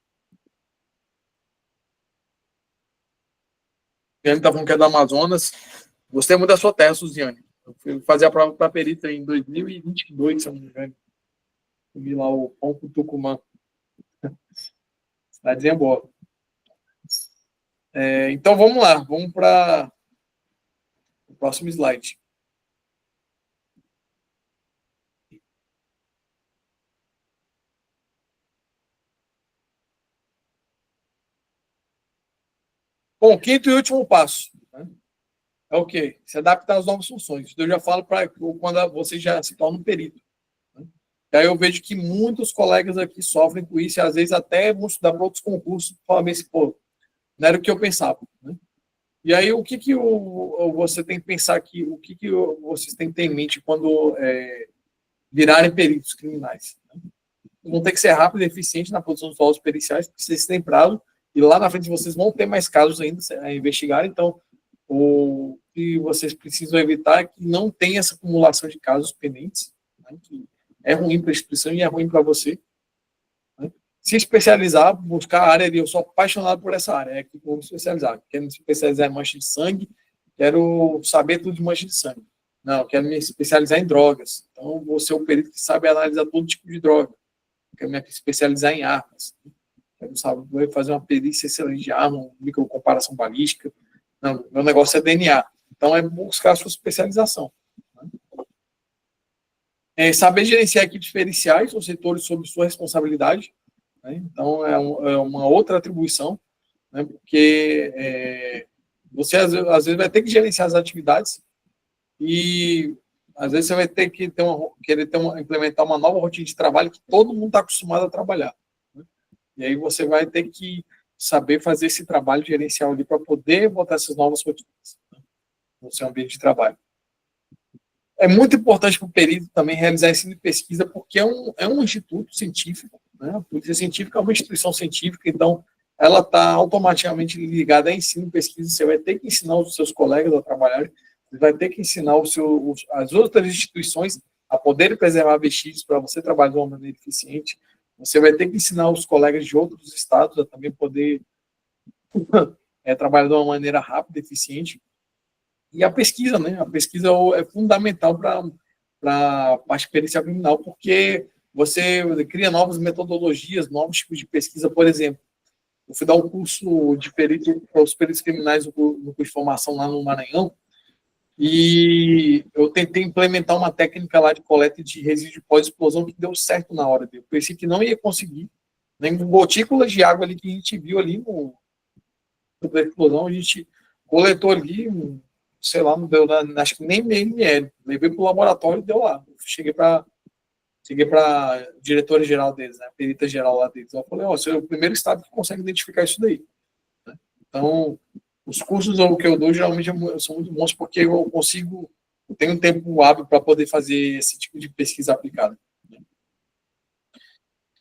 Speaker 3: Ele está falando que é do Amazonas. Gostei muito da sua terra, Suziane. Eu fui fazer a prova para perita em 2022, se não me engano. Eu vi lá o Pão com Tucumã. Cidadezinha boa. Então, vamos lá. Vamos para o próximo slide. Bom, quinto e último passo, né? É o quê? Se adaptar às novas funções. Eu já falo para quando você já se torna um perito. Né? E aí eu vejo que muitos colegas aqui sofrem com isso, e às vezes até vão estudar para outros concursos, para ver se, pô, não era o que eu pensava. Né? E aí, o que você tem que pensar aqui, o que vocês têm que ter em mente quando virarem peritos criminais? Né? Vão ter que ser rápido e eficiente na produção dos laudos periciais, porque vocês têm prazo, e lá na frente vocês vão ter mais casos ainda a investigar, então o que vocês precisam evitar é que não tenha essa acumulação de casos pendentes, né, que é ruim para a instituição e é ruim para você. Né? Se especializar, buscar a área, eu sou apaixonado por essa área, é que vou me especializar. Quero me especializar em mancha de sangue, quero saber tudo de mancha de sangue. Não, quero me especializar em drogas. Então, vou ser o perito que sabe analisar todo tipo de droga. Quero me especializar em armas. Quero saber fazer uma perícia excelente de arma, microcomparação balística. Não, meu negócio é DNA. Então, é buscar a sua especialização. Né? Saber gerenciar equipes periciais ou setores sob sua responsabilidade. Né? Então, é uma outra atribuição, né? Porque você, às vezes, vai ter que gerenciar as atividades e, às vezes, você vai ter que implementar uma nova rotina de trabalho que todo mundo está acostumado a trabalhar. Né? E aí você vai ter que saber fazer esse trabalho gerencial ali para poder botar essas novas rotinas, né, no seu ambiente de trabalho. É muito importante para o perito também realizar ensino e pesquisa, porque é um instituto científico, né? A polícia científica é uma instituição científica, então ela está automaticamente ligada a ensino e pesquisa. Você vai ter que ensinar os seus colegas a trabalhar, você vai ter que ensinar as outras instituições a poderem preservar vestígios para você trabalhar de uma maneira eficiente. Você vai ter que ensinar os colegas de outros estados a também poder trabalhar de uma maneira rápida, eficiente. E a pesquisa, né? A pesquisa é fundamental para a parte pericial criminal, porque você cria novas metodologias, novos tipos de pesquisa. Por exemplo, eu fui dar um curso de perito para os peritos criminais no curso de formação lá no Maranhão, e eu tentei implementar uma técnica lá de coleta de resíduo pós-explosão que deu certo na hora. Eu pensei que não ia conseguir, nem gotículas de água ali que a gente viu ali da explosão, a gente coletou ali, sei lá, não deu, acho que nem meio ml. Levei para o laboratório e deu lá. Cheguei para diretora-geral deles, né, perita-geral lá deles. Eu falei, você é o primeiro estado que consegue identificar isso daí. Né? Então, os cursos que eu dou geralmente são muito bons porque eu tenho um tempo hábil para poder fazer esse tipo de pesquisa aplicada. Né?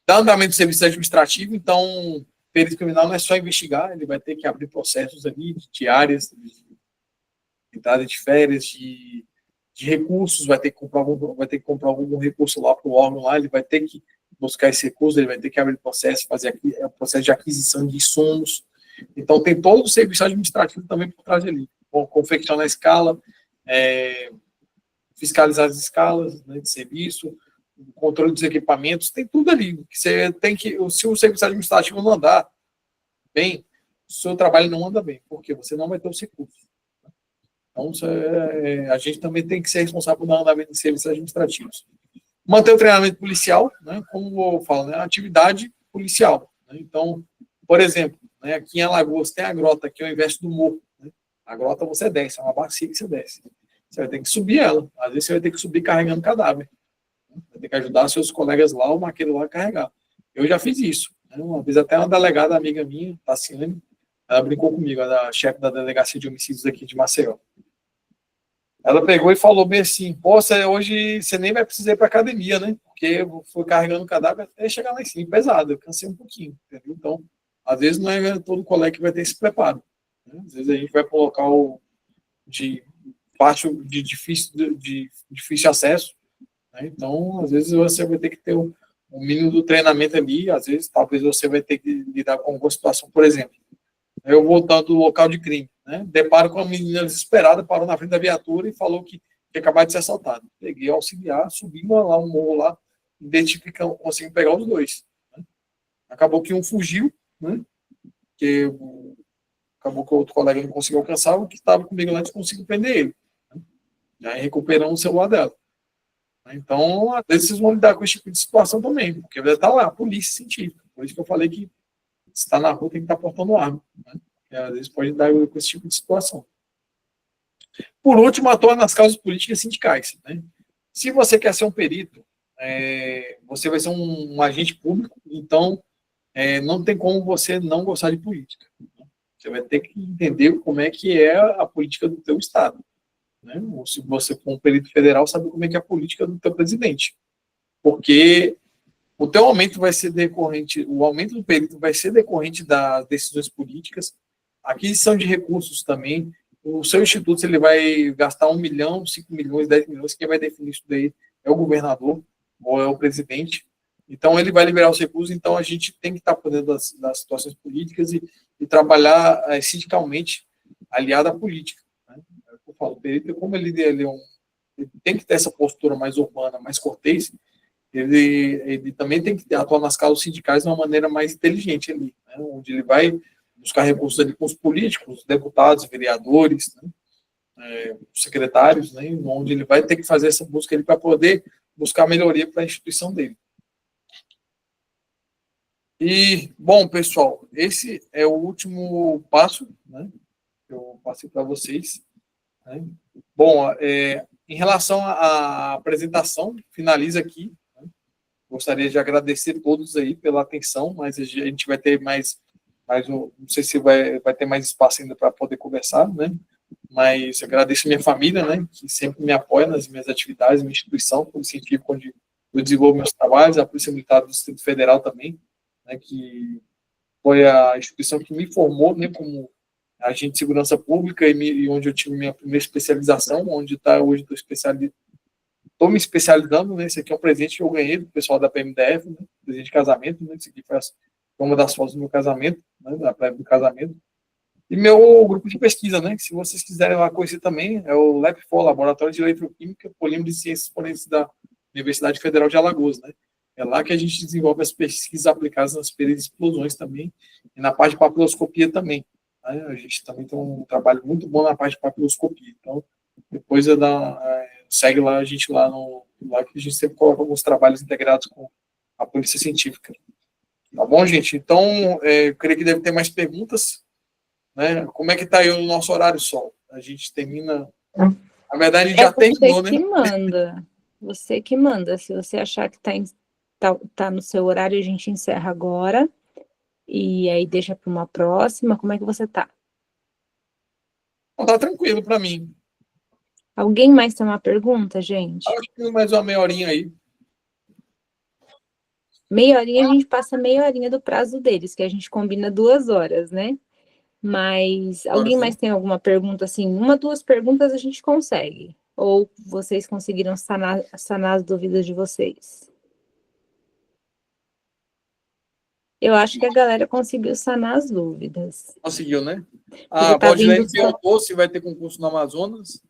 Speaker 3: Dá andamento do serviço administrativo, então, perito criminal não é só investigar, ele vai ter que abrir processos ali, de áreas, de entrada de férias, de recursos, vai ter que comprar algum recurso lá para o órgão lá, ele vai ter que buscar esse recurso, ele vai ter que abrir processo, fazer o processo de aquisição de insumos. Então, tem todo o serviço administrativo também por trás ali. Bom, confeccionar a escala, fiscalizar as escalas, né, de serviço, controle dos equipamentos, tem tudo ali. Que você tem que, se o serviço administrativo não andar bem, o seu trabalho não anda bem, porque você não vai ter os recursos. Então, a gente também tem que ser responsável pelo andamento de serviços administrativos. Manter o treinamento policial, né, como eu falo, né, atividade policial. Né? Então, por exemplo, né, aqui em Alagoas tem a grota, que é o inverso do morro. Né? A grota você desce, é uma bacia que você desce. Você vai ter que subir ela. Às vezes você vai ter que subir carregando cadáver. Né? Vai ter que ajudar seus colegas lá, o maqueiro lá, a carregar. Eu já fiz isso. Né? Uma vez até uma delegada amiga minha, Tassiane, ela brincou comigo, a chefe da delegacia de homicídios aqui de Maceió. Ela pegou e falou bem assim, hoje você nem vai precisar ir para academia, né? Porque eu fui carregando o cadáver até chegar lá em cima, pesado, eu cansei um pouquinho, entendeu? Então, às vezes não é todo colega que vai ter esse preparo. Né? Às vezes a gente vai para um local de difícil acesso, né? Então, às vezes você vai ter que ter um mínimo do treinamento ali, às vezes, talvez você vai ter que lidar com alguma situação, por exemplo, eu voltando do local de crime, né? Deparo com uma menina desesperada, parou na frente da viatura e falou que acabou de ser assaltado. Peguei o auxiliar, subimos lá um morro lá, identificamos, conseguimos pegar os dois. Né? Acabou que um fugiu, né? Acabou que o outro colega não conseguiu alcançar, o que estava comigo lá, a gente conseguiu prender ele. Né? E aí recuperamos o celular dela. Então, às vezes vocês vão lidar com esse tipo de situação também, porque vai estar lá, a polícia científica. Por isso que eu falei que se está na rua tem que estar portando arma. Né? que às vezes pode dar com esse tipo de situação. Por último, atua nas causas políticas sindicais, né? Se você quer ser um perito, você vai ser um agente público, então não tem como você não gostar de política. Você vai ter que entender como é que é a política do teu estado, né? Ou se você for um perito federal, sabe como é que é a política do teu presidente. Porque o teu aumento vai ser decorrente, o aumento do perito vai ser decorrente das decisões políticas, aquisição de recursos também. O seu instituto, se ele vai gastar 1 milhão, 5 milhões, 10 milhões, quem vai definir isso daí é o governador ou é o presidente. Então, ele vai liberar os recursos, então a gente tem que estar por dentro das situações políticas e trabalhar sindicalmente aliado à política, né? Eu falo, o perito, como ele tem que ter essa postura mais urbana, mais cortês, ele também tem que atuar nas causas sindicais de uma maneira mais inteligente ali, né? Onde ele vai buscar recursos ali com os políticos, deputados, vereadores, né? Secretários, né? Onde ele vai ter que fazer essa busca para poder buscar melhoria para a instituição dele. E, bom, pessoal, esse é o último passo, né, que eu passei para vocês, né? Bom, em relação à apresentação, finaliza aqui, né? Gostaria de agradecer a todos aí pela atenção, mas a gente vai ter mais não sei se vai ter mais espaço ainda para poder conversar, né? Mas agradeço a minha família, né, que sempre me apoia nas minhas atividades, minha instituição, o científico onde eu desenvolvo meus trabalhos, a Polícia Militar do Distrito Federal também, né, que foi a instituição que me formou, né, como agente de segurança pública e onde eu tive minha primeira especialização, onde hoje estou me especializando, né? Esse aqui é um presente que eu ganhei do pessoal da PMDF, né, presente de casamento, né? Esse aqui foi uma das fotos do meu casamento, né, da prévia do casamento. E meu grupo de pesquisa, né, se vocês quiserem lá conhecer também, é o LabFor, Laboratório de Eletroquímica, Polímero de Ciências Forenses da Universidade Federal de Alagoas, né? É lá que a gente desenvolve as pesquisas aplicadas nas períodos de explosões também, e na parte de papiloscopia também, né? A gente também tem um trabalho muito bom na parte de papiloscopia. Então, depois segue lá a gente lá que a gente sempre coloca alguns trabalhos integrados com a polícia científica. Tá bom, gente? Então, eu creio que deve ter mais perguntas, né? Como é que está aí o nosso horário, Sol? A gente termina... Na verdade, a gente já terminou, né?
Speaker 4: Você que manda. Se você achar que tá no seu horário, a gente encerra agora. E aí deixa para uma próxima. Como é que você tá?
Speaker 3: Tá tranquilo para mim.
Speaker 4: Alguém mais tem uma pergunta, gente?
Speaker 3: Acho que mais uma meia horinha aí.
Speaker 4: Meia horinha, a gente passa meia horinha do prazo deles, que a gente combina 2 horas, né? Mas alguém mais tem alguma pergunta, assim? 1, 2 perguntas a gente consegue. Ou vocês conseguiram sanar as dúvidas de vocês? Eu acho que a galera conseguiu sanar as dúvidas.
Speaker 3: Conseguiu, né?
Speaker 4: Tá
Speaker 3: Valdilene perguntou se vai ter concurso no Amazonas.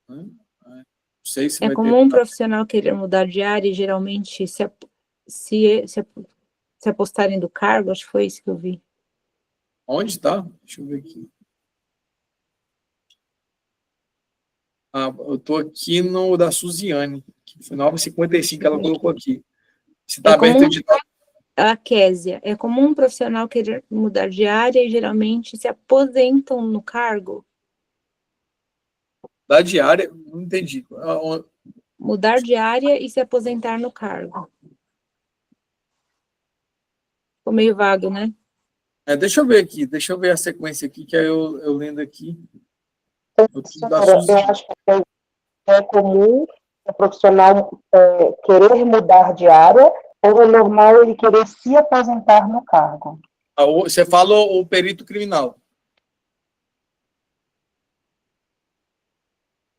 Speaker 3: Né? Não sei se vai
Speaker 4: comum um profissional querer mudar de área e geralmente se apostarem do cargo, acho que foi isso que eu vi.
Speaker 3: Onde está? Deixa eu ver aqui. Eu estou aqui no da Suziane, que foi 9h55 ela colocou aqui. Se está aberto o edital.
Speaker 4: A Késia, é comum um profissional querer mudar de área e geralmente se aposentam no cargo?
Speaker 3: Da diária, não entendi.
Speaker 4: Mudar de área e se aposentar no cargo. Ficou meio vago, né?
Speaker 3: Deixa eu ver aqui, deixa eu ver a sequência aqui, que aí eu lendo aqui.
Speaker 5: Eu acho que é comum o profissional querer mudar de área ou é normal ele querer se aposentar no cargo?
Speaker 3: Você fala o perito criminal.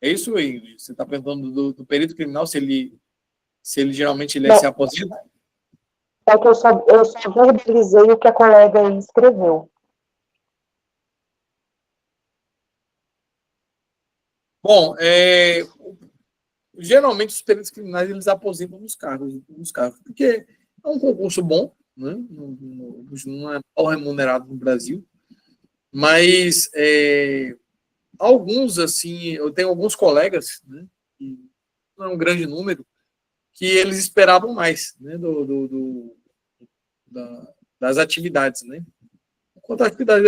Speaker 3: É isso aí? Você está perguntando do perito criminal, se ele geralmente se aposenta?
Speaker 5: É que eu só verbalizei o que a colega aí escreveu.
Speaker 3: Bom, geralmente os peritos criminais eles aposentam nos cargos, porque é um concurso bom, né? Não é mal remunerado no Brasil, mas alguns, assim, eu tenho alguns colegas, né, que não é um grande número, que eles esperavam mais, né, das atividades, né? Quanto à atividade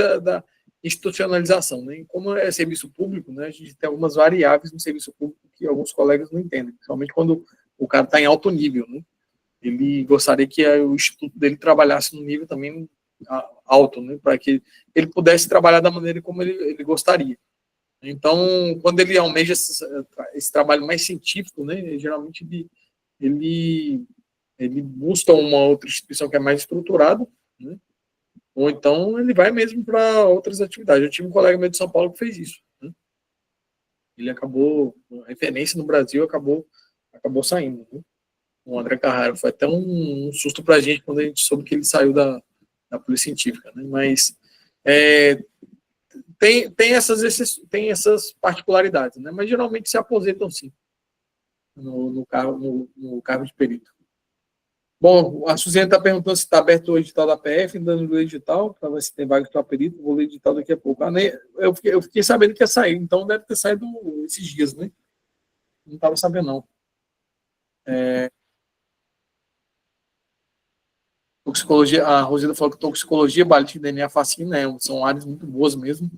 Speaker 3: institucionalização, né? E como é serviço público, né, a gente tem algumas variáveis no serviço público que alguns colegas não entendem, principalmente quando o cara está em alto nível, né? Ele gostaria que o instituto dele trabalhasse no nível também alto, né, para que ele pudesse trabalhar da maneira como ele gostaria. Então, quando ele almeja esse trabalho mais científico, né, geralmente ele busca uma outra instituição que é mais estruturada, né, ou então ele vai mesmo para outras atividades. Eu tive um colega meu de São Paulo que fez isso, né? Ele acabou, a referência no Brasil acabou saindo, né? O André Carrara. Foi até um susto para a gente quando a gente soube que ele saiu da Polícia Científica, né? Mas tem essas particularidades, né? Mas geralmente se aposentam sim no cargo de perito. Bom, a Suzana está perguntando se está aberto o edital da PF, dando o edital, para ver se tem vaga para perito. Vou ler o edital daqui a pouco. Eu fiquei sabendo que ia sair, então deve ter saído esses dias, né? Não estava sabendo, não. Toxicologia, a Rosida falou que toxicologia, balística, DNA, fascina, são áreas muito boas mesmo.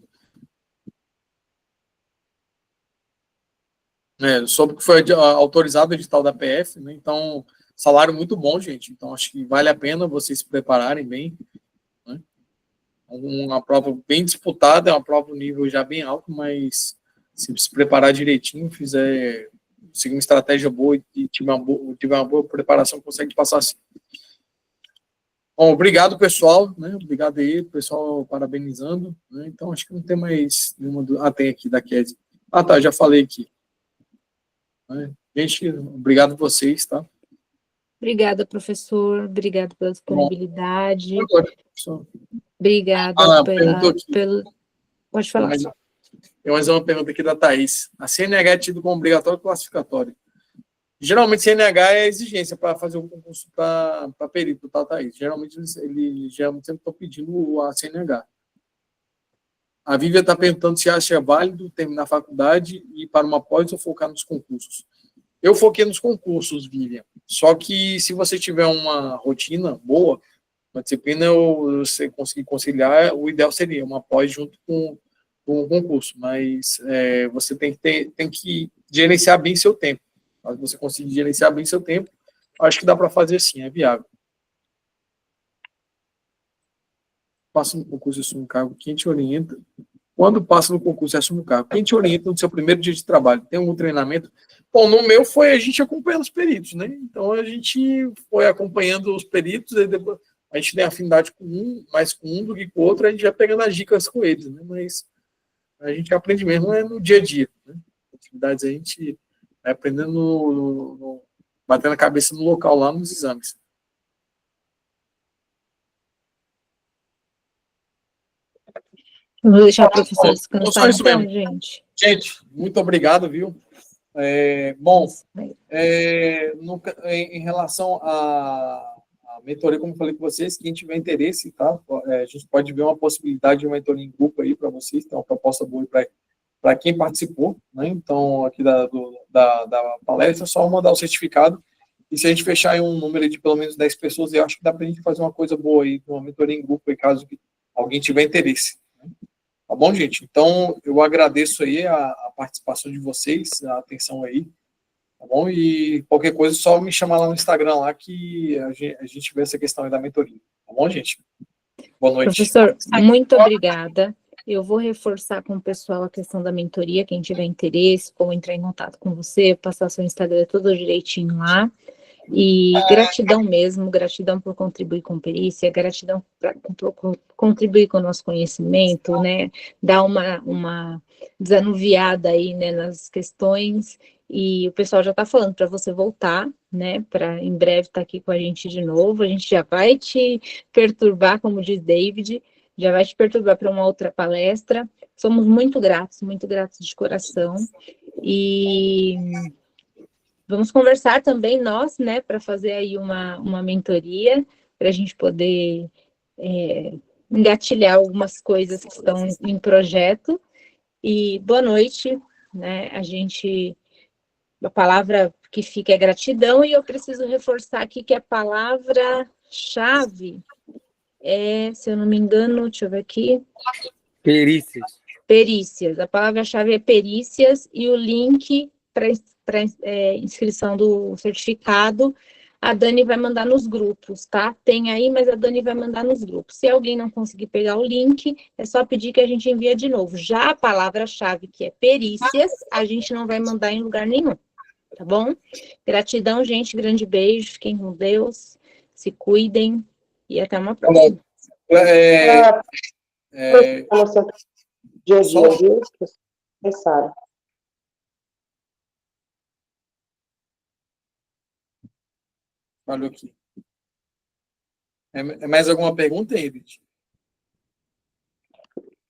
Speaker 3: Soube que foi autorizado o edital da PF, né? Então, salário muito bom, gente. Então, acho que vale a pena vocês se prepararem bem, né? Uma prova bem disputada, é uma prova de nível já bem alto, mas se preparar direitinho, seguir uma estratégia boa e tiver uma boa preparação, consegue passar assim. Bom, obrigado, pessoal, né? Obrigado aí, pessoal, parabenizando, né? Então, acho que não tem mais nenhuma... tem aqui, da Kézia. Tá, já falei aqui. Gente, obrigado a vocês, tá?
Speaker 4: Obrigada, professor. Obrigada pela disponibilidade.
Speaker 3: Agora,
Speaker 4: Obrigada pelo... Pode falar.
Speaker 3: Tem mais uma pergunta aqui da Thaís. A CNH é tido como obrigatório ou classificatório? Geralmente, CNH é exigência para fazer um concurso para perito, tá, Thaís? Geralmente, eles sempre estão pedindo a CNH. A Vivian está perguntando se acha válido terminar a faculdade e ir para uma pós ou focar nos concursos. Eu foquei nos concursos, Vivian. Só que se você tiver uma rotina boa, uma disciplina, você conseguir conciliar, o ideal seria uma pós junto com o concurso. Mas você tem que gerenciar bem seu tempo. Se você conseguir gerenciar bem seu tempo, acho que dá para fazer sim, é viável. Passa no concurso e assume o cargo, quem te orienta? Quando passa no concurso e assume o cargo, quem te orienta no seu primeiro dia de trabalho? Tem algum treinamento? Bom, no meu foi a gente acompanhando os peritos, né? Então a gente foi acompanhando os peritos, e depois a gente tem afinidade mais com um do que com o outro, a gente já pegando as dicas com eles, né? Mas a gente aprende mesmo no dia a dia, né? Atividades a gente vai aprendendo batendo a cabeça no local lá nos exames.
Speaker 4: Vou deixar o professor descansar, então, gente.
Speaker 3: Gente, muito obrigado, viu? Em relação à mentoria, como eu falei com vocês, quem tiver interesse, tá? A gente pode ver uma possibilidade de uma mentoria em grupo aí para vocês, tem uma proposta boa para quem participou, né? Então, aqui da palestra, é só mandar o certificado, e se a gente fechar em um número de pelo menos 10 pessoas, eu acho que dá para a gente fazer uma coisa boa aí, uma mentoria em grupo, aí, caso alguém tiver interesse. Tá bom, gente? Então, eu agradeço aí a participação de vocês, a atenção aí, tá bom? E qualquer coisa, só me chamar lá no Instagram, lá, que a gente vê essa questão aí da mentoria. Tá bom, gente? Boa noite.
Speaker 4: Professor, muito obrigada. Eu vou reforçar com o pessoal a questão da mentoria, quem tiver interesse, como entrar em contato com você, passar seu Instagram tudo direitinho lá. E gratidão mesmo, gratidão por contribuir com perícia, gratidão por contribuir com o nosso conhecimento, né, dar uma desanuviada aí, né, nas questões, e o pessoal já está falando para você voltar, né, para em breve estar aqui com a gente de novo, a gente já vai te perturbar, como diz David, já vai te perturbar para uma outra palestra. Somos muito gratos de coração, e vamos conversar também nós, né, para fazer aí uma mentoria, para a gente poder engatilhar algumas coisas que estão em projeto. E boa noite, né, a palavra que fica é gratidão, e eu preciso reforçar aqui que a palavra-chave se eu não me engano, deixa eu ver aqui,
Speaker 6: Perícias.
Speaker 4: Perícias. A palavra-chave é perícias e o link para inscrição do certificado, a Dani vai mandar nos grupos, tá? Tem aí, mas a Dani vai mandar nos grupos. Se alguém não conseguir pegar o link, é só pedir que a gente envie de novo. Já a palavra-chave, que é perícias, a gente não vai mandar em lugar nenhum, tá bom? Gratidão, gente. Grande beijo. Fiquem com Deus. Se cuidem. E até uma próxima.
Speaker 5: Dia a dia, viu? Pensaram.
Speaker 3: Olha aqui. É mais alguma pergunta, Edith?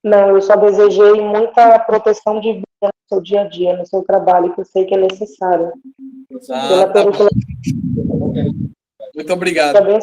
Speaker 5: Não, eu só desejei muita proteção de vida no seu dia a dia, no seu trabalho, que eu sei que é necessário.
Speaker 3: Ah, tá bom. Muito obrigado.
Speaker 5: Também.